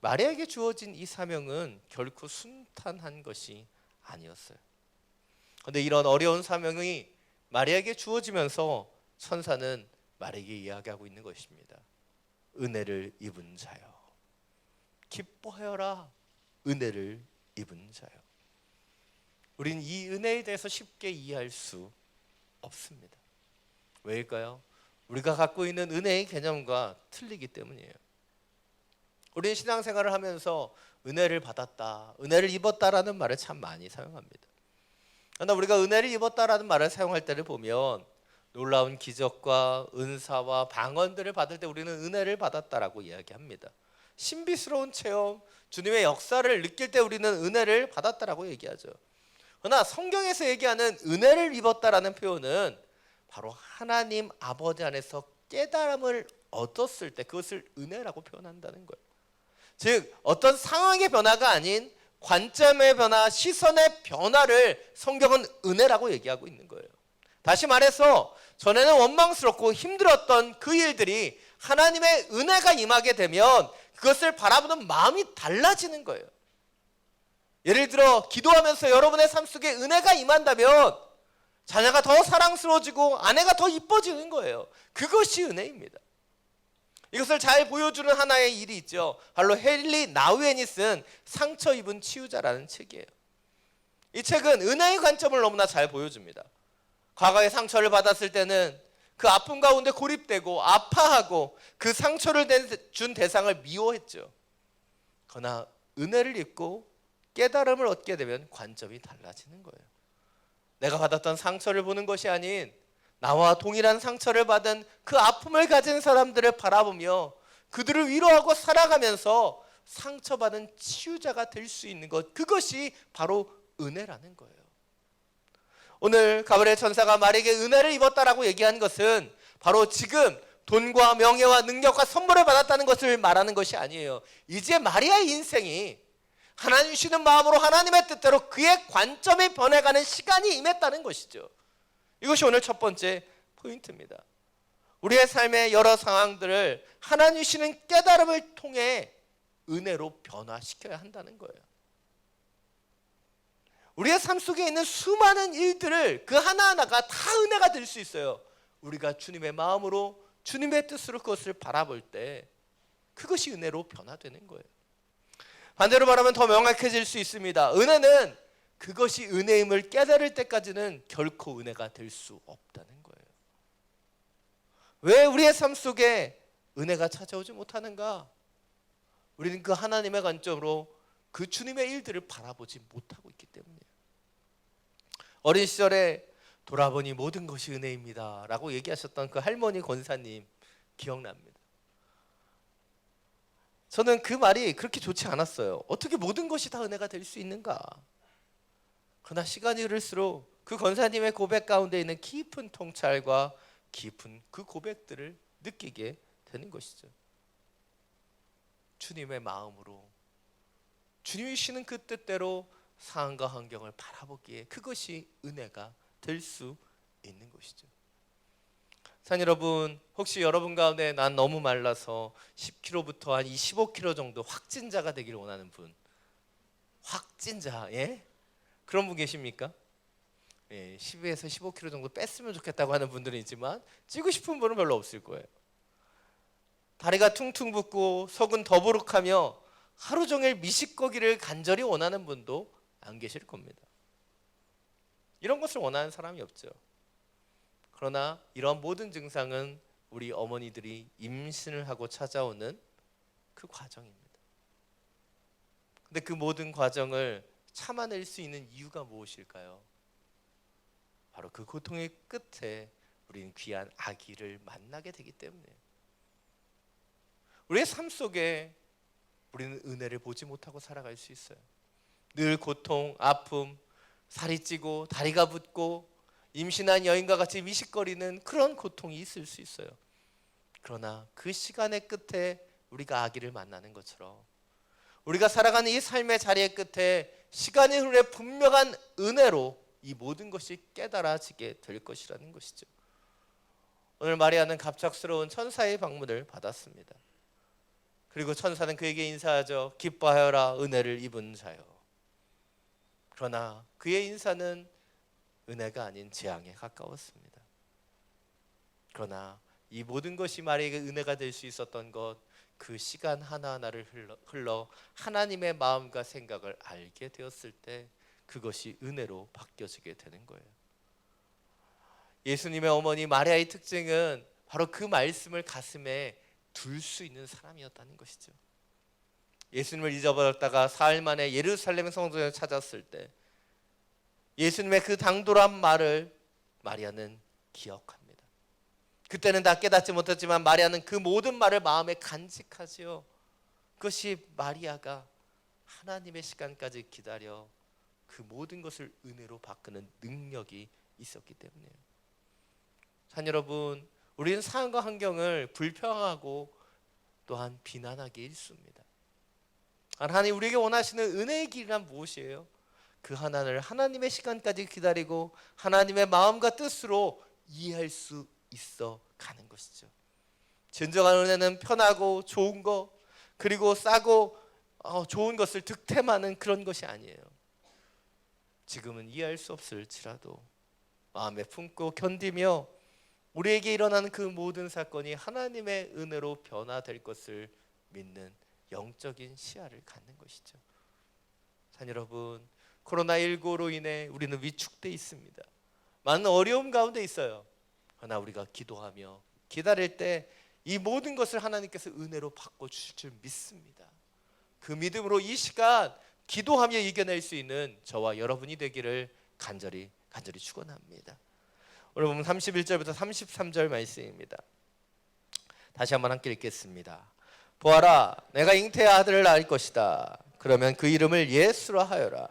마리아에게 주어진 이 사명은 결코 순탄한 것이 아니었어요. 그런데 이런 어려운 사명이 마리아에게 주어지면서 천사는 마리아에게 이야기하고 있는 것입니다. 은혜를 입은 자여 기뻐하여라. 은혜를 입은 자여. 우린 이 은혜에 대해서 쉽게 이해할 수 없습니다. 왜일까요? 우리가 갖고 있는 은혜의 개념과 틀리기 때문이에요. 우리는 신앙생활을 하면서 은혜를 받았다, 은혜를 입었다라는 말을 참 많이 사용합니다. 그러나 우리가 은혜를 입었다라는 말을 사용할 때를 보면 놀라운 기적과 은사와 방언들을 받을 때 우리는 은혜를 받았다라고 이야기합니다. 신비스러운 체험, 주님의 역사를 느낄 때 우리는 은혜를 받았다라고 얘기하죠. 그러나 성경에서 얘기하는 은혜를 입었다라는 표현은 바로 하나님 아버지 안에서 깨달음을 얻었을 때 그것을 은혜라고 표현한다는 거예요. 즉 어떤 상황의 변화가 아닌 관점의 변화, 시선의 변화를 성경은 은혜라고 얘기하고 있는 거예요. 다시 말해서 전에는 원망스럽고 힘들었던 그 일들이 하나님의 은혜가 임하게 되면 그것을 바라보는 마음이 달라지는 거예요. 예를 들어 기도하면서 여러분의 삶 속에 은혜가 임한다면 자녀가 더 사랑스러워지고 아내가 더 이뻐지는 거예요. 그것이 은혜입니다. 이것을 잘 보여주는 하나의 일이 있죠. 바로 헨리 나우엔이 쓴 상처 입은 치유자라는 책이에요. 이 책은 은혜의 관점을 너무나 잘 보여줍니다. 과거에 상처를 받았을 때는 그 아픔 가운데 고립되고 아파하고 그 상처를 준 대상을 미워했죠. 그러나 은혜를 입고 깨달음을 얻게 되면 관점이 달라지는 거예요. 내가 받았던 상처를 보는 것이 아닌 나와 동일한 상처를 받은 그 아픔을 가진 사람들을 바라보며 그들을 위로하고 살아가면서 상처받은 치유자가 될 수 있는 것, 그것이 바로 은혜라는 거예요. 오늘 가브리엘 천사가 마리아에게 은혜를 입었다라고 얘기한 것은 바로 지금 돈과 명예와 능력과 선물을 받았다는 것을 말하는 것이 아니에요. 이제 마리아의 인생이 하나님 주시는 마음으로 하나님의 뜻대로 그의 관점이 변해가는 시간이 임했다는 것이죠. 이것이 오늘 첫 번째 포인트입니다. 우리의 삶의 여러 상황들을 하나님 주시는 깨달음을 통해 은혜로 변화시켜야 한다는 거예요. 우리의 삶 속에 있는 수많은 일들을 그 하나하나가 다 은혜가 될 수 있어요. 우리가 주님의 마음으로 주님의 뜻으로 그것을 바라볼 때 그것이 은혜로 변화되는 거예요. 반대로 말하면 더 명확해질 수 있습니다. 은혜는 그것이 은혜임을 깨달을 때까지는 결코 은혜가 될 수 없다는 거예요. 왜 우리의 삶 속에 은혜가 찾아오지 못하는가? 우리는 그 하나님의 관점으로 그 주님의 일들을 바라보지 못하고 있기 때문이에요. 어린 시절에 돌아보니 모든 것이 은혜입니다 라고 얘기하셨던 그 할머니 권사님 기억납니다. 저는 그 말이 그렇게 좋지 않았어요. 어떻게 모든 것이 다 은혜가 될 수 있는가? 그러나 시간이 흐를수록 그 권사님의 고백 가운데 있는 깊은 통찰과 깊은 그 고백들을 느끼게 되는 것이죠. 주님의 마음으로 주님이 주시는 그 뜻대로 상황과 환경을 바라보기에 그것이 은혜가 될 수 있는 것이죠. 산 여러분, 혹시 여러분 가운데 난 너무 말라서 10kg부터 한 25kg 정도 확진자가 되기를 원하는 분, 확진자, 예? 그런 분 계십니까? 예, 10에서 15kg 정도 뺐으면 좋겠다고 하는 분들은 있지만 찌고 싶은 분은 별로 없을 거예요. 다리가 퉁퉁 붓고 속은 더부룩하며 하루 종일 미식거리를 간절히 원하는 분도 안 계실 겁니다. 이런 것을 원하는 사람이 없죠. 그러나 이러한 모든 증상은 우리 어머니들이 임신을 하고 찾아오는 그 과정입니다. 근데 그 모든 과정을 참아낼 수 있는 이유가 무엇일까요? 바로 그 고통의 끝에 우리는 귀한 아기를 만나게 되기 때문이에요. 우리의 삶 속에 우리는 은혜를 보지 못하고 살아갈 수 있어요. 늘 고통, 아픔, 살이 찌고 다리가 붓고 임신한 여인과 같이 미식거리는 그런 고통이 있을 수 있어요. 그러나 그 시간의 끝에 우리가 아기를 만나는 것처럼 우리가 살아가는 이 삶의 자리의 끝에 시간이 흐르는 분명한 은혜로 이 모든 것이 깨달아지게 될 것이라는 것이죠. 오늘 마리아는 갑작스러운 천사의 방문을 받았습니다. 그리고 천사는 그에게 인사하죠. 기뻐하여라, 은혜를 입은 자여. 그러나 그의 인사는 은혜가 아닌 재앙에 가까웠습니다. 그러나 이 모든 것이 마리아에게 은혜가 될 수 있었던 것, 그 시간 하나하나를 흘러 하나님의 마음과 생각을 알게 되었을 때 그것이 은혜로 바뀌어지게 되는 거예요. 예수님의 어머니 마리아의 특징은 바로 그 말씀을 가슴에 둘 수 있는 사람이었다는 것이죠. 예수님을 잊어버렸다가 사흘 만에 예루살렘 성전을 찾았을 때 예수님의 그 당돌한 말을 마리아는 기억합니다. 그때는 다 깨닫지 못했지만 마리아는 그 모든 말을 마음에 간직하지요. 그것이 마리아가 하나님의 시간까지 기다려 그 모든 것을 은혜로 바꾸는 능력이 있었기 때문이에요. 자, 여러분, 우리는 상황과 환경을 불평하고 또한 비난하기 일쑤입니다. 하나님 우리에게 원하시는 은혜의 길이란 무엇이에요? 그 하나님을 하나님의 시간까지 기다리고 하나님의 마음과 뜻으로 이해할 수 있어 가는 것이죠. 진정한 은혜는 편하고 좋은 것, 그리고 싸고 좋은 것을 득템하는 그런 것이 아니에요. 지금은 이해할 수 없을지라도 마음에 품고 견디며 우리에게 일어나는 그 모든 사건이 하나님의 은혜로 변화될 것을 믿는 영적인 시야를 갖는 것이죠. 자, 여러분, 코로나19로 인해 우리는 위축돼 있습니다. 많은 어려움 가운데 있어요. 그러나 우리가 기도하며 기다릴 때 이 모든 것을 하나님께서 은혜로 바꿔주실 줄 믿습니다. 그 믿음으로 이 시간 기도하며 이겨낼 수 있는 저와 여러분이 되기를 간절히 축원합니다. 오늘 보면 31절부터 33절 말씀입니다. 다시 한번 함께 읽겠습니다. 보아라, 내가 잉태의 아들을 낳을 것이다. 그러면 그 이름을 예수라 하여라.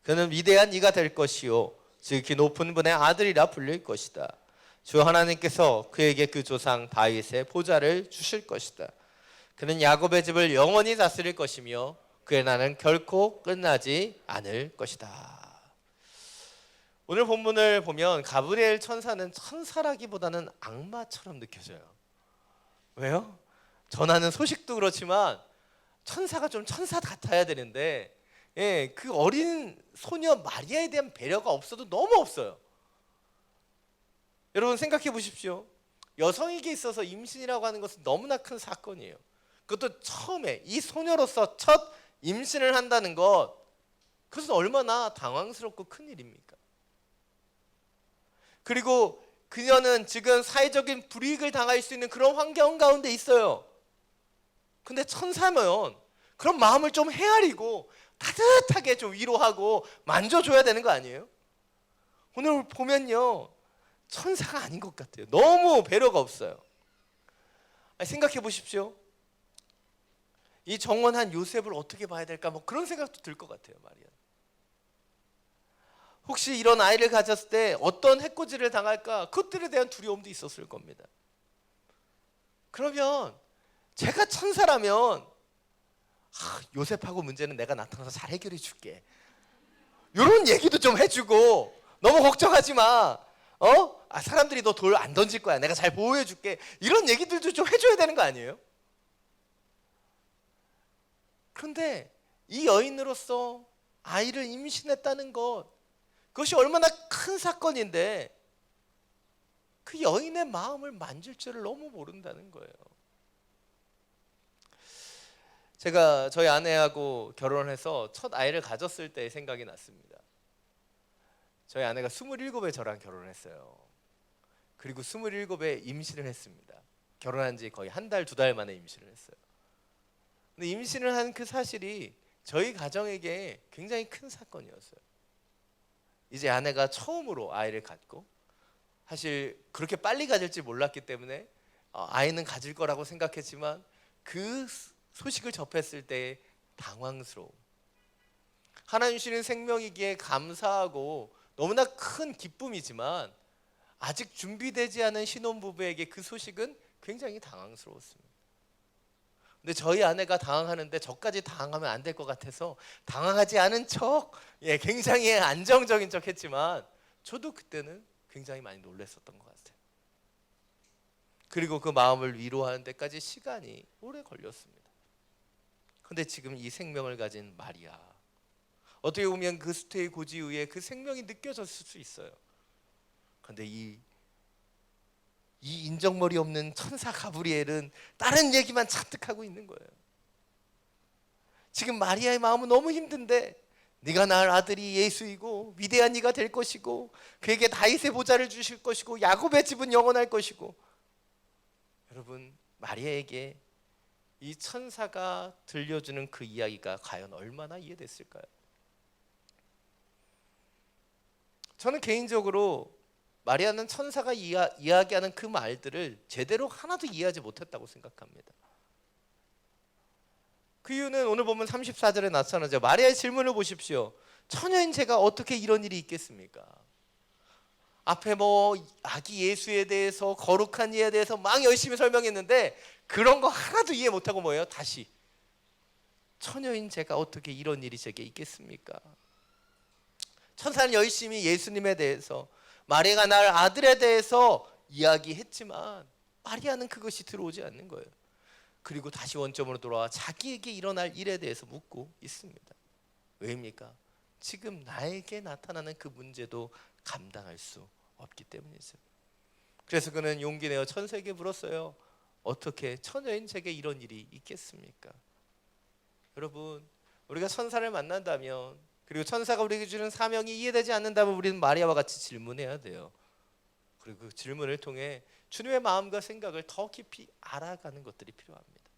그는 위대한 이가 될 것이요 지극히 높은 분의 아들이라 불릴 것이다. 주 하나님께서 그에게 그 조상 다윗의 보좌를 주실 것이다. 그는 야곱의 집을 영원히 다스릴 것이며 그의 나라는 결코 끝나지 않을 것이다. 오늘 본문을 보면 가브리엘 천사는 천사라기보다는 악마처럼 느껴져요. 왜요? 전하는 소식도 그렇지만 천사가 좀 천사 같아야 되는데 그 어린 소녀 마리아에 대한 배려가 없어도 너무 없어요. 여러분 생각해 보십시오. 여성에게 있어서 임신이라고 하는 것은 너무나 큰 사건이에요. 그것도 처음에 이 소녀로서 첫 임신을 한다는 것, 그것은 얼마나 당황스럽고 큰 일입니까? 그리고 그녀는 지금 사회적인 불이익을 당할 수 있는 그런 환경 가운데 있어요. 근데 천사면 그런 마음을 좀 헤아리고 따뜻하게 좀 위로하고 만져줘야 되는 거 아니에요? 오늘 보면요, 천사가 아닌 것 같아요. 너무 배려가 없어요. 생각해 보십시오. 이 정원한 요셉을 어떻게 봐야 될까, 뭐 그런 생각도 들 것 같아요. 마리아. 혹시 이런 아이를 가졌을 때 어떤 해코지를 당할까, 그것들에 대한 두려움도 있었을 겁니다. 그러면 제가 천사라면 요셉하고 문제는 내가 나타나서 잘 해결해 줄게, 이런 얘기도 좀 해주고, 너무 걱정하지 마, 사람들이 너 돌 안 던질 거야, 내가 잘 보호해 줄게, 이런 얘기들도 좀 해줘야 되는 거 아니에요? 그런데 이 여인으로서 아이를 임신했다는 것, 그것이 얼마나 큰 사건인데 그 여인의 마음을 만질 줄을 너무 모른다는 거예요. 제가 저희 아내하고 결혼해서 첫 아이를 가졌을 때 생각이 났습니다. 저희 아내가 27에 저랑 결혼을 했어요. 그리고 27에 임신을 했습니다. 결혼한 지 거의 한 달, 두 달 만에 임신을 했어요. 근데 임신을 한 그 사실이 저희 가정에게 굉장히 큰 사건이었어요. 이제 아내가 처음으로 아이를 갖고, 사실 그렇게 빨리 가질지 몰랐기 때문에 아이는 가질 거라고 생각했지만 그 소식을 접했을 때 당황스러움, 하나님 주시는 생명이기에 감사하고 너무나 큰 기쁨이지만 아직 준비되지 않은 신혼부부에게 그 소식은 굉장히 당황스러웠습니다. 근데 저희 아내가 당황하는데 저까지 당황하면 안 될 것 같아서 당황하지 않은 척, 굉장히 안정적인 척 했지만 저도 그때는 굉장히 많이 놀랐었던 것 같아요. 그리고 그 마음을 위로하는 데까지 시간이 오래 걸렸습니다. 근데 지금 이 생명을 가진 마리아, 어떻게 보면 그 수태의 고지 위에 그 생명이 느껴졌을 수 있어요. 그런데 이 인정머리 없는 천사 가브리엘은 다른 얘기만 잔뜩 하고 있는 거예요. 지금 마리아의 마음은 너무 힘든데, 네가 낳을 아들이 예수이고 위대한 네가 될 것이고 그에게 다윗의 보좌를 주실 것이고 야곱의 집은 영원할 것이고. 여러분, 마리아에게 이 천사가 들려주는 그 이야기가 과연 얼마나 이해됐을까요? 저는 개인적으로 마리아는 천사가 이야기하는 그 말들을 제대로 하나도 이해하지 못했다고 생각합니다. 그 이유는 오늘 보면 34절에 나타나죠. 마리아의 질문을 보십시오. 처녀인 제가 어떻게 이런 일이 있겠습니까? 앞에 뭐 아기 예수에 대해서, 거룩한 이에 대해서 막 열심히 설명했는데 그런 거 하나도 이해 못하고 뭐예요? 다시 처녀인 제가 어떻게 이런 일이 제게 있겠습니까? 천사는 열심히 예수님에 대해서, 마리아가 낳을 아들에 대해서 이야기했지만 마리아는 그것이 들어오지 않는 거예요. 그리고 다시 원점으로 돌아와 자기에게 일어날 일에 대해서 묻고 있습니다. 왜입니까? 지금 나에게 나타나는 그 문제도 감당할 수 없기 때문이죠. 그래서 그는 용기 내어 천사에게 물었어요. 어떻게 처녀인 제게 이런 일이 있겠습니까? 여러분, 우리가 천사를 만난다면, 그리고 천사가 우리에게 주는 사명이 이해되지 않는다면 우리는 마리아와 같이 질문해야 돼요. 그리고 그 질문을 통해 주님의 마음과 생각을 더 깊이 알아가는 것들이 필요합니다.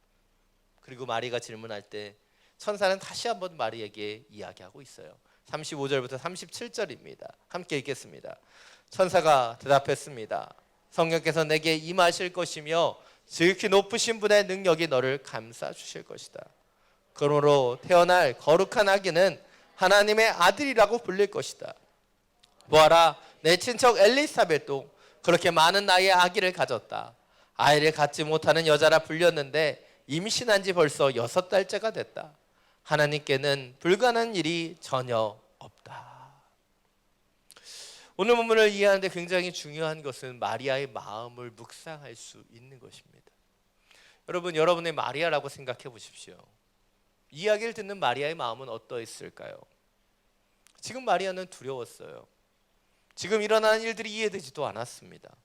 그리고 마리아가 질문할 때 천사는 다시 한번 마리아에게 이야기하고 있어요. 35절부터 37절입니다. 함께 읽겠습니다. 천사가 대답했습니다. 성령께서 내게 임하실 것이며 지극히 높으신 분의 능력이 너를 감싸 주실 것이다. 그러므로 태어날 거룩한 아기는 하나님의 아들이라고 불릴 것이다. 보아라, 내 친척 엘리사벳도 그렇게 많은 나이에 아기를 가졌다. 아이를 갖지 못하는 여자라 불렸는데 임신한 지 벌써 6달째가 됐다. 하나님께는 불가능한 일이 전혀 없다. 오늘 본문을 이해하는데 굉장히 중요한 것은 마리아의 마음을 묵상할 수 있는 것입니다. 여러분, 여러분의 마리아라고 생각해 보십시오. 이야기를 듣는 마리아의 마음은 어떠했을까요? 지금 마리아는 두려웠어요. 지금 일어나는 일들이 이해되지도 않았습니다.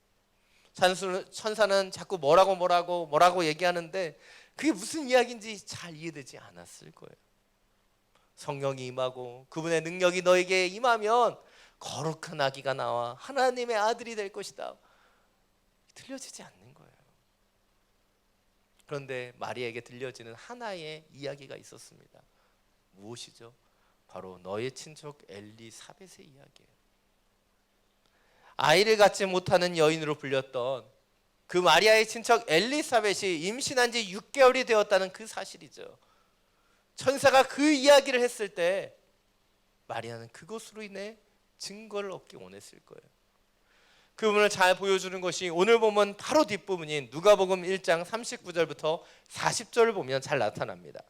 천사는 자꾸 뭐라고 얘기하는데 그게 무슨 이야기인지 잘 이해되지 않았을 거예요. 성령이 임하고 그분의 능력이 너에게 임하면 거룩한 아기가 나와 하나님의 아들이 될 것이다. 들려지지 않는 거예요. 그런데 마리아에게 들려지는 하나의 이야기가 있었습니다. 무엇이죠? 바로 너의 친척 엘리사벳의 이야기예요. 아이를 갖지 못하는 여인으로 불렸던 그 마리아의 친척 엘리사벳이 임신한 지 6개월이 되었다는 그 사실이죠. 천사가 그 이야기를 했을 때 마리아는 그것으로 인해 증거를 얻기 원했을 거예요. 그 부분을 잘 보여주는 것이 오늘 보면 바로 뒷부분인 누가복음 1장 39절부터 40절을 보면 잘 나타납니다.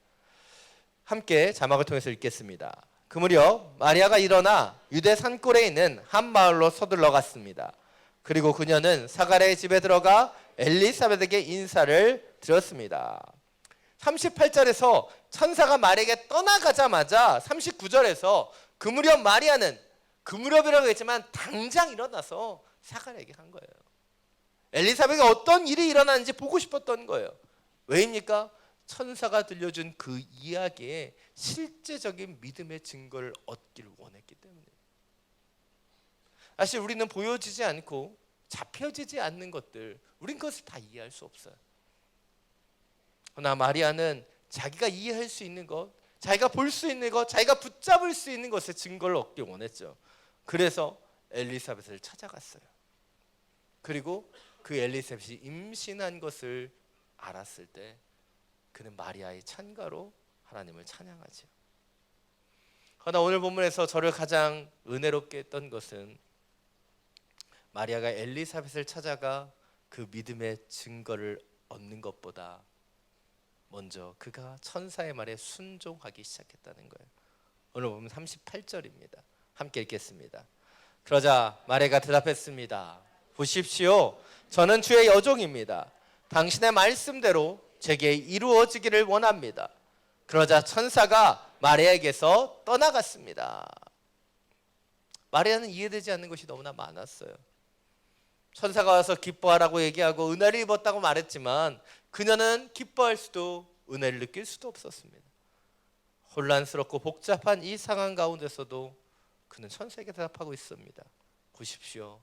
함께 자막을 통해서 읽겠습니다. 그 무렵 마리아가 일어나 유대 산골에 있는 한 마을로 서둘러 갔습니다. 그리고 그녀는 사가랴의 집에 들어가 엘리사벳에게 인사를 드렸습니다. 38절에서 천사가 마리아에게 떠나가자마자 39절에서 그 무렵 마리아는 그 무렵이라고 했지만 당장 일어나서 사가랴에게 한 거예요. 엘리사벳이 어떤 일이 일어나는지 보고 싶었던 거예요. 왜입니까? 천사가 들려준 그 이야기에 실제적인 믿음의 증거를 얻기를 원했기 때문에. 사실 우리는 보여지지 않고 잡혀지지 않는 것들, 우린 그것을 다 이해할 수 없어요. 그러나 마리아는 자기가 이해할 수 있는 것, 자기가 볼 수 있는 것, 자기가 붙잡을 수 있는 것의 증거를 얻기 원했죠. 그래서 엘리사벳을 찾아갔어요. 그리고 그 엘리사벳이 임신한 것을 알았을 때 그는 마리아의 찬가로 하나님을 찬양하죠. 그러나 오늘 본문에서 저를 가장 은혜롭게 했던 것은 마리아가 엘리사벳을 찾아가 그 믿음의 증거를 얻는 것보다 먼저 그가 천사의 말에 순종하기 시작했다는 거예요. 오늘 보면 38절입니다. 함께 읽겠습니다. 그러자 마리아가 대답했습니다. 보십시오. 저는 주의 여종입니다. 당신의 말씀대로 제게 이루어지기를 원합니다. 그러자 천사가 마리아에게서 떠나갔습니다. 마리아는 이해되지 않는 것이 너무나 많았어요. 천사가 와서 기뻐하라고 얘기하고 은혜를 입었다고 말했지만 그녀는 기뻐할 수도 은혜를 느낄 수도 없었습니다. 혼란스럽고 복잡한 이 상황 가운데서도 그는 천사에게 대답하고 있습니다. 보십시오.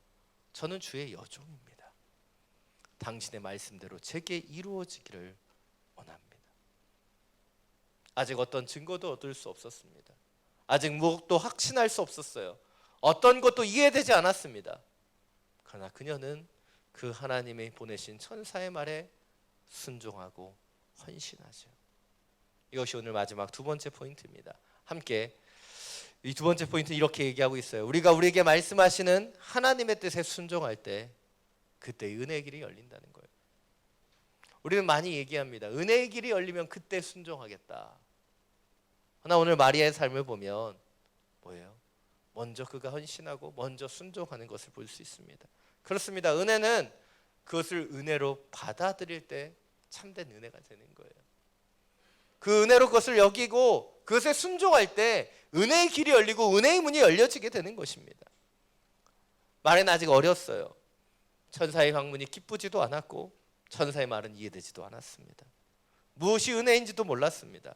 저는 주의 여종입니다. 당신의 말씀대로 제게 이루어지기를 원합니다. 아직 어떤 증거도 얻을 수 없었습니다. 아직 무엇도 확신할 수 없었어요. 어떤 것도 이해되지 않았습니다. 그러나 그녀는 그 하나님이 보내신 천사의 말에 순종하고 헌신하죠. 이것이 오늘 마지막 두 번째 포인트입니다. 함께 이 두 번째 포인트는 이렇게 얘기하고 있어요. 우리가 우리에게 말씀하시는 하나님의 뜻에 순종할 때 그때 은혜의 길이 열린다는 거예요. 우리는 많이 얘기합니다. 은혜의 길이 열리면 그때 순종하겠다. 그러나 오늘 마리아의 삶을 보면 뭐예요? 먼저 그가 헌신하고 먼저 순종하는 것을 볼 수 있습니다. 그렇습니다. 은혜는 그것을 은혜로 받아들일 때 참된 은혜가 되는 거예요. 그 은혜로 그것을 여기고 그것에 순종할 때 은혜의 길이 열리고 은혜의 문이 열려지게 되는 것입니다. 말은 아직 어렸어요. 천사의 방문이 기쁘지도 않았고 천사의 말은 이해되지도 않았습니다. 무엇이 은혜인지도 몰랐습니다.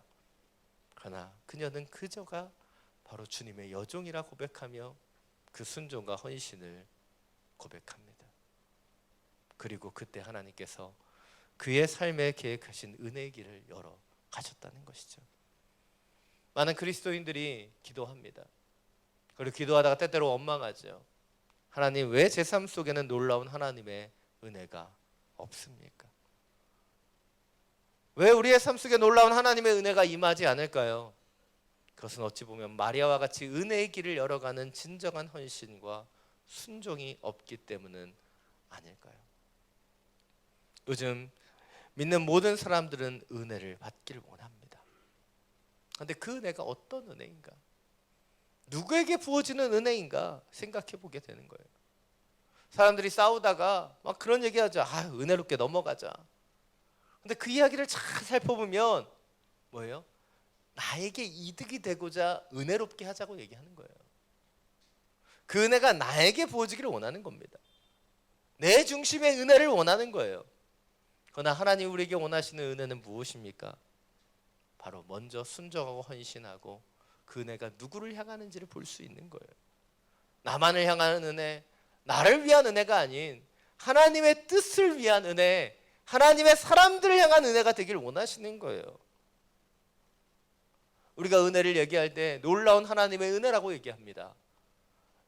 그러나 그녀는 그저가 바로 주님의 여종이라 고백하며 그 순종과 헌신을 고백합니다. 그리고 그때 하나님께서 그의 삶에 계획하신 은혜의 길을 열어 가셨다는 것이죠. 많은 그리스도인들이 기도합니다. 그리고 기도하다가 때때로 원망하죠. 하나님, 왜 제 삶 속에는 놀라운 하나님의 은혜가 없습니까? 왜 우리의 삶 속에 놀라운 하나님의 은혜가 임하지 않을까요? 그것은 어찌 보면 마리아와 같이 은혜의 길을 열어가는 진정한 헌신과 순종이 없기 때문은 아닐까요? 요즘 믿는 모든 사람들은 은혜를 받기를 원합니다. 그런데 그 은혜가 어떤 은혜인가? 누구에게 부어지는 은혜인가 생각해 보게 되는 거예요. 사람들이 싸우다가 막 그런 얘기하죠. 은혜롭게 넘어가자. 근데 그 이야기를 잘 살펴보면 뭐예요? 나에게 이득이 되고자 은혜롭게 하자고 얘기하는 거예요. 그 은혜가 나에게 부어지기를 원하는 겁니다. 내 중심의 은혜를 원하는 거예요. 그러나 하나님 우리에게 원하시는 은혜는 무엇입니까? 바로 먼저 순종하고 헌신하고 그 은혜가 누구를 향하는지를 볼 수 있는 거예요. 나만을 향하는 은혜, 나를 위한 은혜가 아닌 하나님의 뜻을 위한 은혜, 하나님의 사람들을 향한 은혜가 되길 원하시는 거예요. 우리가 은혜를 얘기할 때 놀라운 하나님의 은혜라고 얘기합니다.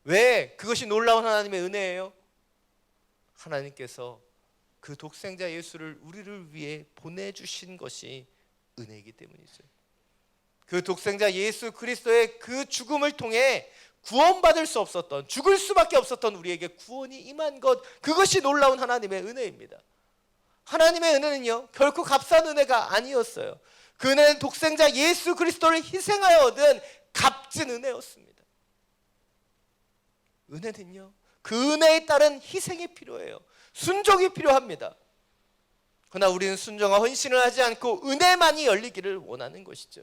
왜 그것이 놀라운 하나님의 은혜예요? 하나님께서 그 독생자 예수를 우리를 위해 보내주신 것이 은혜이기 때문이죠. 그 독생자 예수 그리스도의 그 죽음을 통해 구원받을 수 없었던, 죽을 수밖에 없었던 우리에게 구원이 임한 것, 그것이 놀라운 하나님의 은혜입니다. 하나님의 은혜는요 결코 값싼 은혜가 아니었어요. 그 은혜는 독생자 예수 그리스도를 희생하여 얻은 값진 은혜였습니다. 은혜는요 그 은혜에 따른 희생이 필요해요. 순종이 필요합니다. 그러나 우리는 순종과 헌신을 하지 않고 은혜만이 열리기를 원하는 것이죠.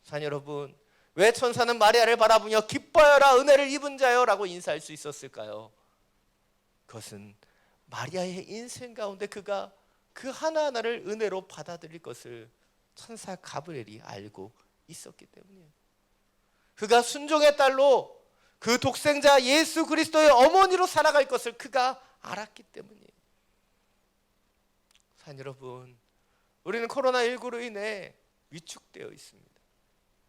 사랑 여러분, 왜 천사는 마리아를 바라보며 기뻐하여라 은혜를 입은 자여 라고 인사할 수 있었을까요? 그것은 마리아의 인생 가운데 그가 그 하나하나를 은혜로 받아들일 것을 천사 가브리엘이 알고 있었기 때문이에요. 그가 순종의 딸로 그 독생자 예수 그리스도의 어머니로 살아갈 것을 그가 알았기 때문이에요. 사랑 여러분, 우리는 코로나19로 인해 위축되어 있습니다.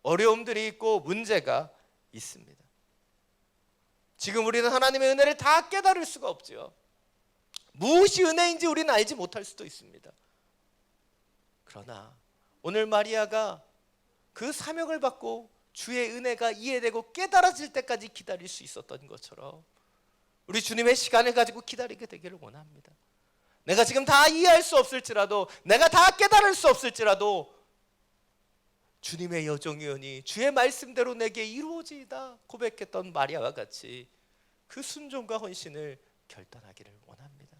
어려움들이 있고 문제가 있습니다. 지금 우리는 하나님의 은혜를 다 깨달을 수가 없죠. 무엇이 은혜인지 우리는 알지 못할 수도 있습니다. 그러나 오늘 마리아가 그 사명을 받고 주의 은혜가 이해되고 깨달아질 때까지 기다릴 수 있었던 것처럼 우리 주님의 시간을 가지고 기다리게 되기를 원합니다. 내가 지금 다 이해할 수 없을지라도, 내가 다 깨달을 수 없을지라도 주님의 여정이오니 주의 말씀대로 내게 이루어지이다 고백했던 마리아와 같이 그 순종과 헌신을 결단하기를 원합니다.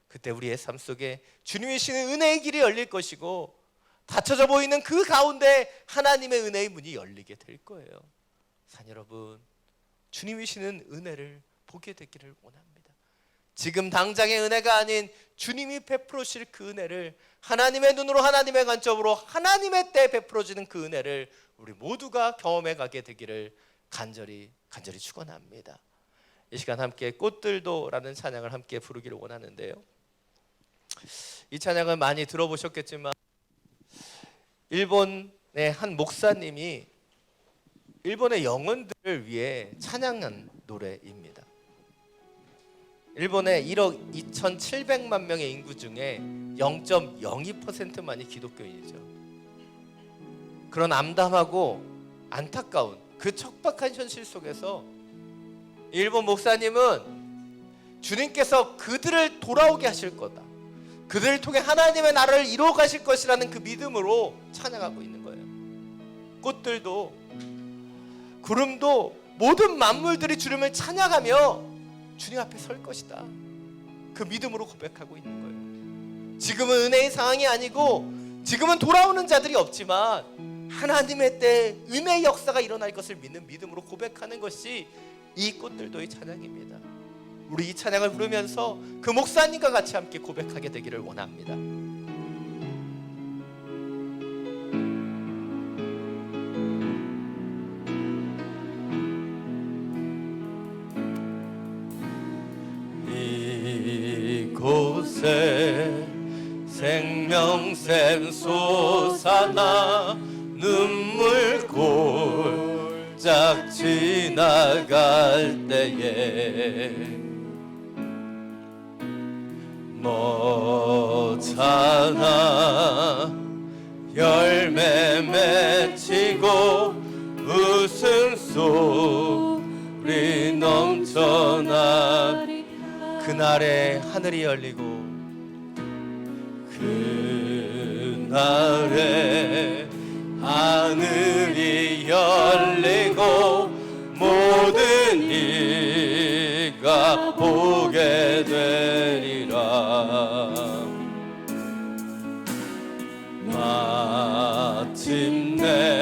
그때 우리의 삶 속에 주님이 시는 은혜의 길이 열릴 것이고 닫혀져 보이는 그 가운데 하나님의 은혜의 문이 열리게 될 거예요. 사랑 여러분, 주님이 시는 은혜를 보게 되기를 원합니다. 지금 당장의 은혜가 아닌 주님이 베풀어 주실 그 은혜를 하나님의 눈으로, 하나님의 관점으로 하나님의 때에 베풀어지는 그 은혜를 우리 모두가 경험해 가게 되기를 간절히 축원합니다. 이 시간 함께 꽃들도라는 찬양을 함께 부르기를 원하는데요, 이 찬양을 많이 들어보셨겠지만 일본의 한 목사님이 일본의 영혼들을 위해 찬양한 노래입니다. 일본의 1억 2,700만 명의 인구 중에 0.02%만이 기독교인이죠. 그런 암담하고 안타까운 그 척박한 현실 속에서 일본 목사님은 주님께서 그들을 돌아오게 하실 거다, 그들을 통해 하나님의 나라를 이루어 가실 것이라는 그 믿음으로 찬양하고 있는 거예요. 꽃들도, 구름도, 모든 만물들이 주님을 찬양하며 주님 앞에 설 것이다, 그 믿음으로 고백하고 있는 거예요. 지금은 은혜의 상황이 아니고 지금은 돌아오는 자들이 없지만 하나님의 때에 은혜의 역사가 일어날 것을 믿는 믿음으로 고백하는 것이 이 꽃들도의 찬양입니다. 우리 이 찬양을 부르면서 그 목사님과 같이 함께 고백하게 되기를 원합니다. 이곳에 생명샘 솟아나 눈물 골짝 지나갈 때에 뭐잖아 열매 맺히고 웃음소리 넘쳐나 그날에 하늘이 열리고 그날에 하늘이 열리고 모든 이가 보게 되리라. 마침내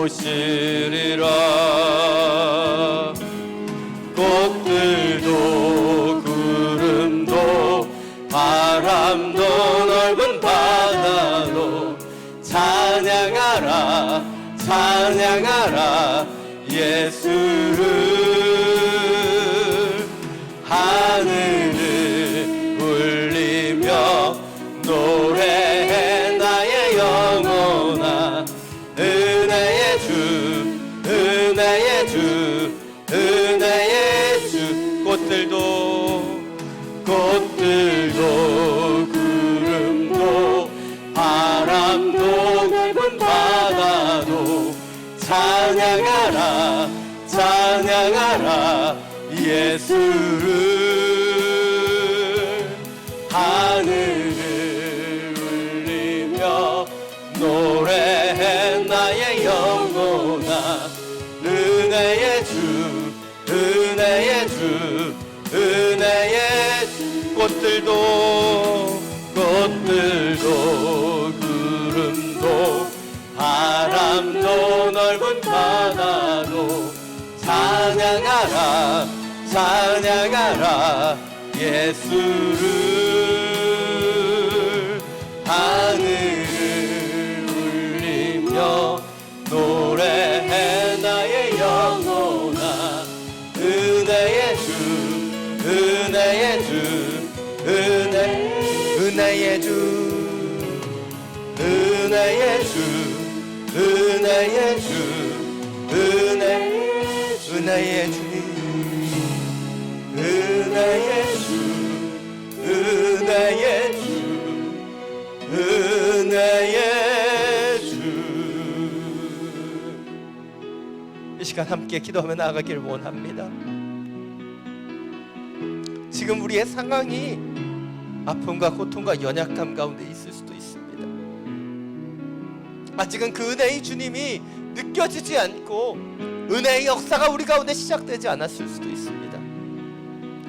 오시리라. 꽃들도 구름도 바람도 넓은 바다도 찬양하라 찬양하라 예수를. 하늘을 울리며 노래해 나의 영혼아. 은혜의 주 은혜의 주 은혜의 주. 꽃들도 구름도 바람도 넓은 바다도 찬양하라 찬양하라 예수를. 하늘을 울리며 노래해 나의 영혼아. 은혜의 주 은혜의 주 은혜의 주. 꽃들도 구름도 바람도 넓은 바다도 찬양하라 찬양하라 예수를. 하늘을 울리며 노래해 나의 영혼아. 은혜의 주 은혜의 주 은혜의 주 은혜의 주 은혜의 주 은혜의 주님. 은혜의 주 은혜의 주 은혜의 주. 이 시간 함께 기도하며 나아가길 원합니다. 지금 우리의 상황이 아픔과 고통과 연약함 가운데 있을 수도 있습니다. 아직은 그 은혜의 주님이 느껴지지 않고 은혜의 역사가 우리 가운데 시작되지 않았을 수도 있습니다.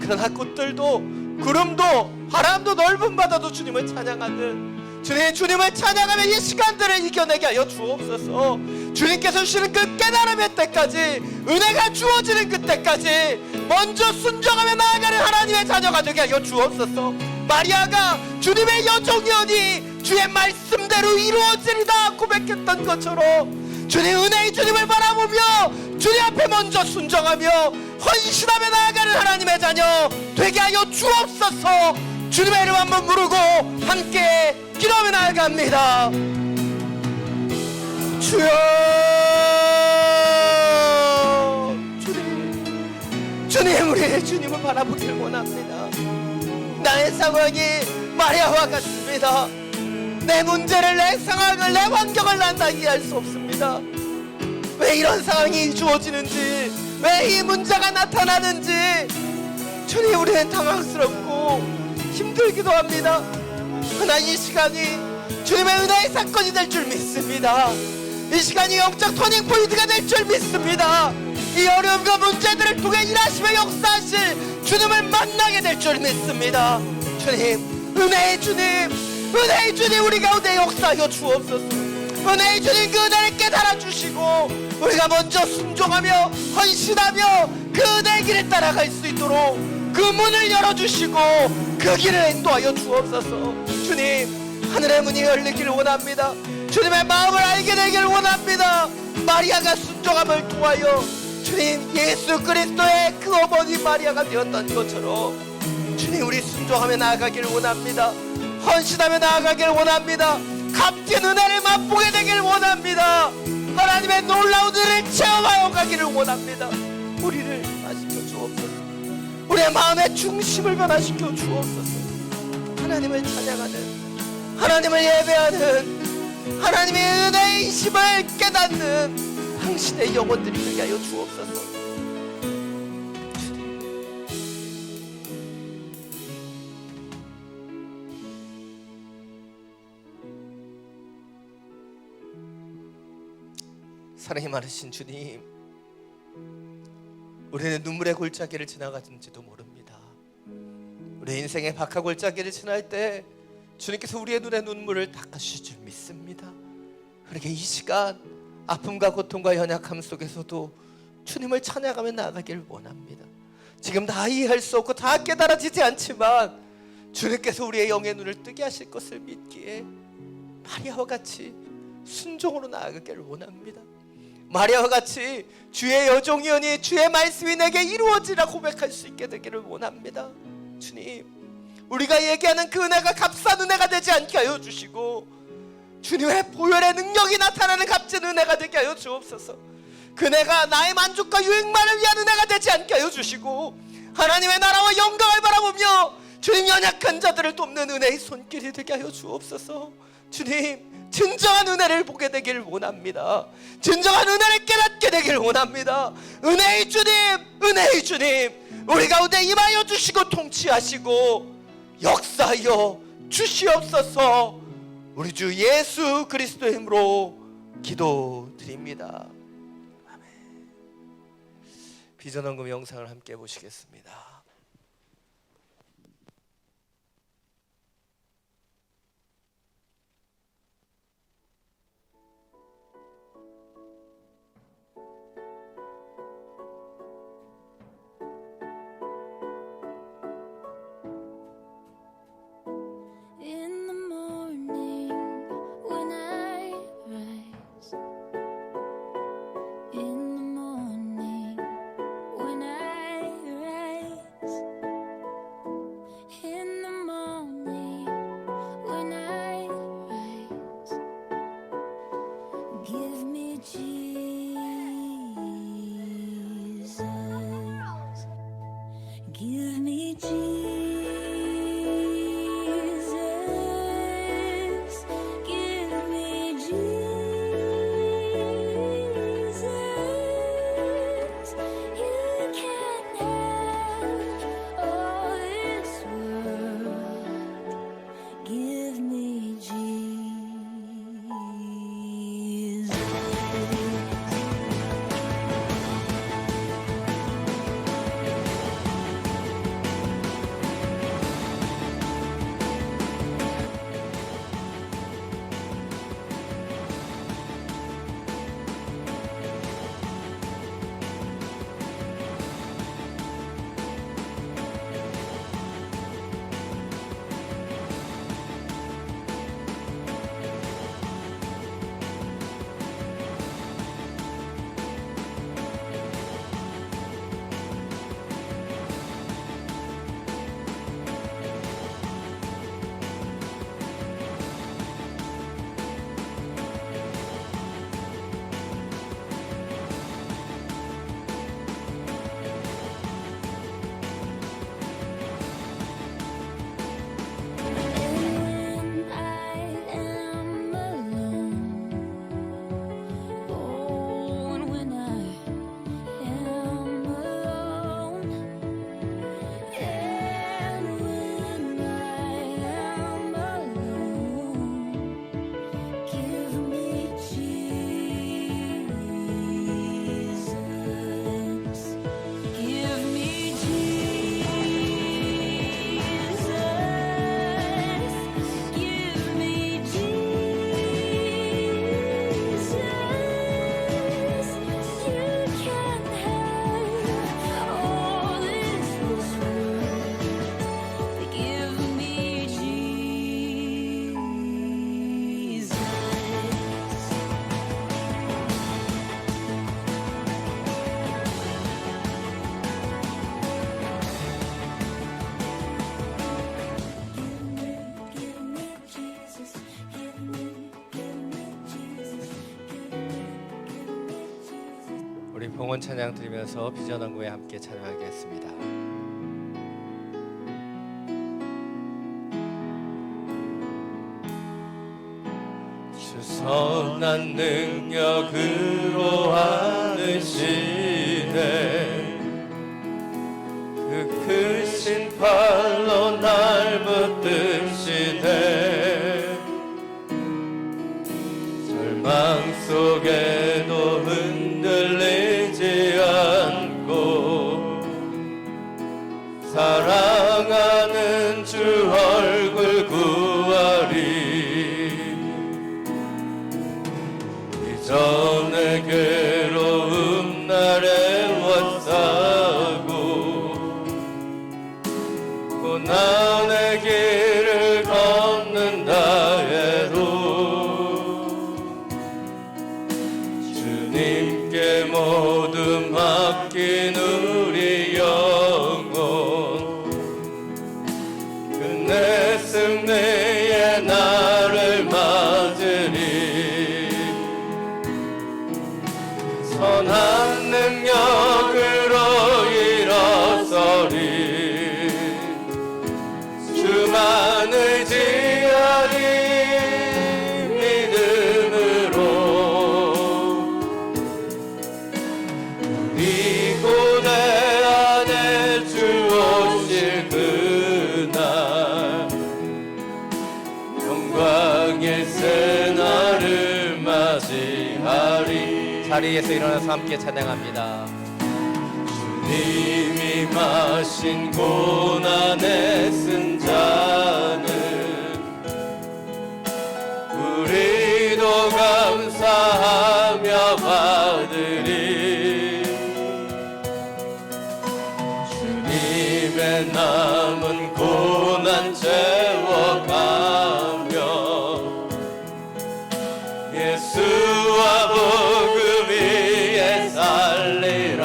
그러나 꽃들도 구름도 바람도 넓은 바다도 주님을 찬양하는 주님을 찬양하며 이 시간들을 이겨내게 하여 주옵소서. 주님께서 주시는 그 깨달음의 때까지, 은혜가 주어지는 그때까지 먼저 순종하며 나아가는 하나님의 자녀가 되게 하여 주옵소서. 마리아가 주님의 여종이오니 주의 말씀대로 이루어지리다 고백했던 것처럼 주님, 은혜의 주님을 바라보며 주님 앞에 먼저 순종하며 헌신하며 나아가는 하나님의 자녀 되게 하여 주옵소서. 주님의 이름 한번 부르고 함께 기도하며 나아갑니다. 주여, 주님, 우리의 주님을 바라보길 원합니다. 나의 상황이 마리아와 같습니다. 내 문제를, 내 상황을, 내 환경을 난 다 이해할 수 없습니다. 왜 이런 상황이 주어지는지, 왜 이 문제가 나타나는지 주님, 우리는 당황스럽고 힘들기도 합니다. 그러나 이 시간이 주님의 은혜의 사건이 될 줄 믿습니다. 이 시간이 영적 터닝 포인트가 될 줄 믿습니다. 이 어려움과 문제들을 통해 일하시며 역사하실 주님을 만나게 될 줄 믿습니다. 주님, 은혜의 주님, 은혜의 주님, 우리 가운데 역사하여 주옵소서. 은혜의 주님, 그 은혜를 깨달아 주시고 우리가 먼저 순종하며 헌신하며 그 은혜의 길에 따라갈 수 있도록 그 문을 열어주시고 그 길을 인도하여 주옵소서. 주님, 하늘의 문이 열리길 원합니다. 주님의 마음을 알게 되길 원합니다. 마리아가 순종함을 통하여 주님, 예수 그리스도의 그 어머니 마리아가 되었던 것처럼 주님, 우리 순종하며 나아가길 원합니다. 헌신하며 나아가길 원합니다. 값진 은혜를 맛보게 되길 원합니다. 하나님의 놀라운 은혜를 체험하여 가기를 원합니다. 우리를 변화시켜 주옵소서. 우리의 마음의 중심을 변화시켜 주옵소서. 하나님을 찬양하는, 하나님을 예배하는, 하나님의 은혜의 힘을 깨닫는 당신의 영혼들이 되게 하여 주옵소서. 사랑이 많으신 주님, 우리는 눈물의 골짜기를 지나가는지도 모릅니다. 우리 인생의 박하 골짜기를 지날 때 주님께서 우리의 눈에 눈물을 닦아주실 줄 믿습니다. 그러게 이 시간 아픔과 고통과 연약함 속에서도 주님을 찬양하며 나아가기를 원합니다. 지금 다 이해할 수 없고 다 깨달아지지 않지만 주님께서 우리의 영의 눈을 뜨게 하실 것을 믿기에 마리아와 같이 순종으로 나아가기를 원합니다. 마리아와 같이 주의 여종이오니 주의 말씀이 내게 이루어지라 고백할 수 있게 되기를 원합니다. 주님, 우리가 얘기하는 그 은혜가 값싼 은혜가 되지 않게 하여 주시고 주님의 보혈의 능력이 나타나는 값진 은혜가 되게 하여 주옵소서. 그 은혜가 나의 만족과 유익만을 위한 은혜가 되지 않게 하여 주시고 하나님의 나라와 영광을 바라보며 주님 연약한 자들을 돕는 은혜의 손길이 되게 하여 주옵소서. 주님, 진정한 은혜를 보게 되기를 원합니다. 진정한 은혜를 깨닫게 되기를 원합니다. 은혜의 주님, 은혜의 주님, 우리 가운데 임하여 주시고 통치하시고 역사하여 주시옵소서. 우리 주 예수 그리스도의 이름으로 기도드립니다. 아멘. 비전헌금 영상을 함께 보시겠습니다. In the morning when I rise, in the morning when I rise, in the morning when I rise, give me Jesus, give me Jesus. 우리 봉헌 찬양 드리면서 비전헌금에 함께 찬양하겠습니다. 주 선한 능력으로 하시네 그 크신 팔로 날 붙드시네 절망 속에도 흔들리지 않고 사랑하는 주 얼굴 구하리 이전에 주께 모두 맡긴 우리 영혼 끝내 승리의 날을 맞으리 선한 능력으로 일어서리 주만 의지하리 믿음으로 우리 고대 안에 주 오실 그날 영광의 새날을 맞이하리. 자리에서 일어나서 함께 찬양합니다. 주님이 마신 고난의 쓴 잔을 우리도 감사하며 받으리 주님의 남은 고난 채워가며 예수와 복음 위에 살리라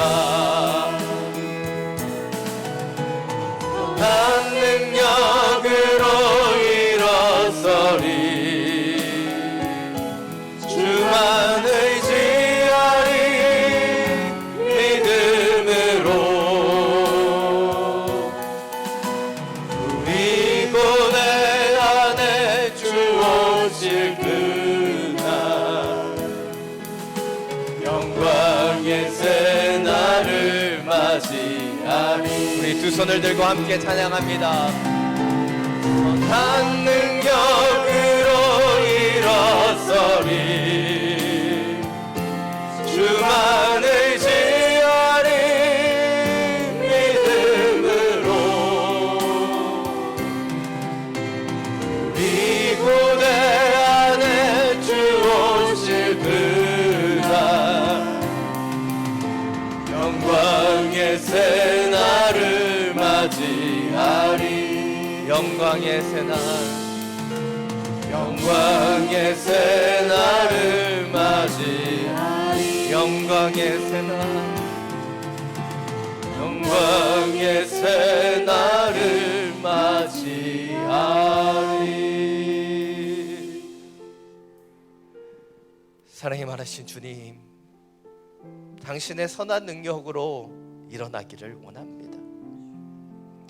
난 능력으로 일어서리 주만 의지하리 믿음으로 우리 고대 안에 주 오실 그날 영광의 새날을 맞이하리. 우리 두 손을 들고 함께 찬양합니다. 선한 능력으로 일어서리 주만 의지하리 믿음으로 우리 고대 안에 주 오실 그날 영광의 새날을 맞이하리 영광의 새날 영광의 새날을 맞이하리 영광의 새날 영광의 새날을 맞이하리. 사랑이 많으신 주님, 당신의 선한 능력으로 일어나기를 원합니다.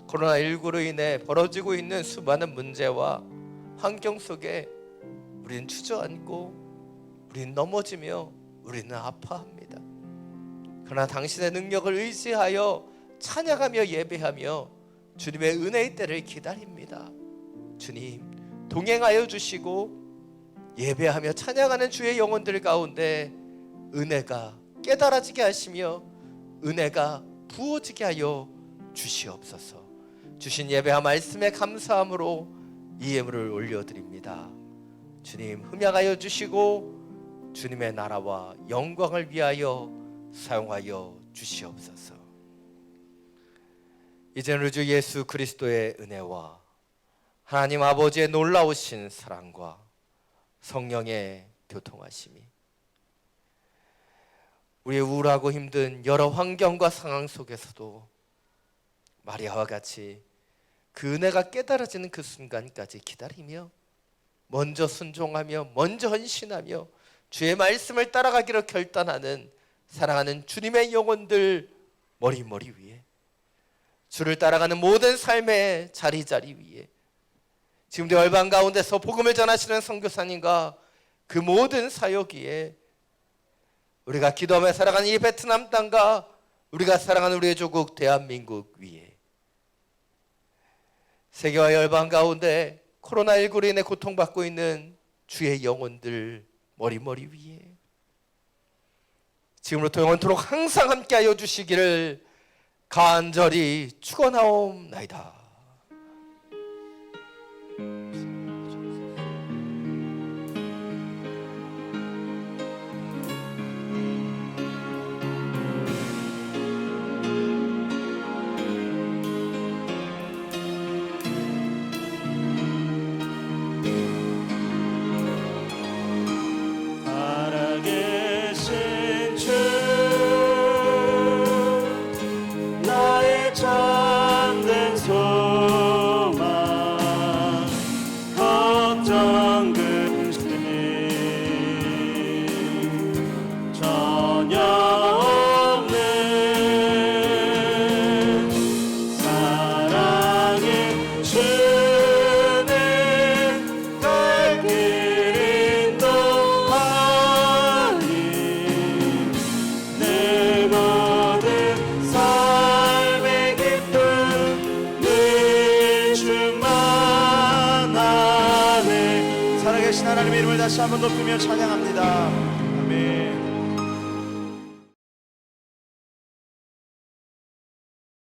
코로나19로 인해 벌어지고 있는 수많은 문제와 환경 속에 우리는 주저앉고 우리는 넘어지며 우리는 아파합니다. 그러나 당신의 능력을 의지하여 찬양하며 예배하며 주님의 은혜의 때를 기다립니다. 주님, 동행하여 주시고 예배하며 찬양하는 주의 영혼들 가운데 은혜가 깨달아지게 하시며 은혜가 부어지게 하여 주시옵소서. 주신 예배와 말씀에 감사함으로 이 예물을 올려드립니다. 주님, 흠양하여 주시고 주님의 나라와 영광을 위하여 사용하여 주시옵소서. 이제는 우리 주 예수 그리스도의 은혜와 하나님 아버지의 놀라우신 사랑과 성령의 교통하심이 우리의 우울하고 힘든 여러 환경과 상황 속에서도 마리아와 같이 그 은혜가 깨달아지는 그 순간까지 기다리며 먼저 순종하며 먼저 헌신하며 주의 말씀을 따라가기로 결단하는 사랑하는 주님의 영혼들 머리 위에 주를 따라가는 모든 삶의 자리 위에 지금도 열방 가운데서 복음을 전하시는 선교사님과 그 모든 사역 위에 우리가 기도하며 살아가는 이 베트남 땅과 우리가 사랑하는 우리의 조국 대한민국 위에 세계와 열방 가운데 코로나19로 인해 고통받고 있는 주의 영혼들 머리 위에 지금부터 영원토록 항상 함께하여 주시기를 간절히 축원하옵나이다. 살아계신 주 살아계신 하나님의 이름을 다시 한번 높이며 찬양합니다. 아멘.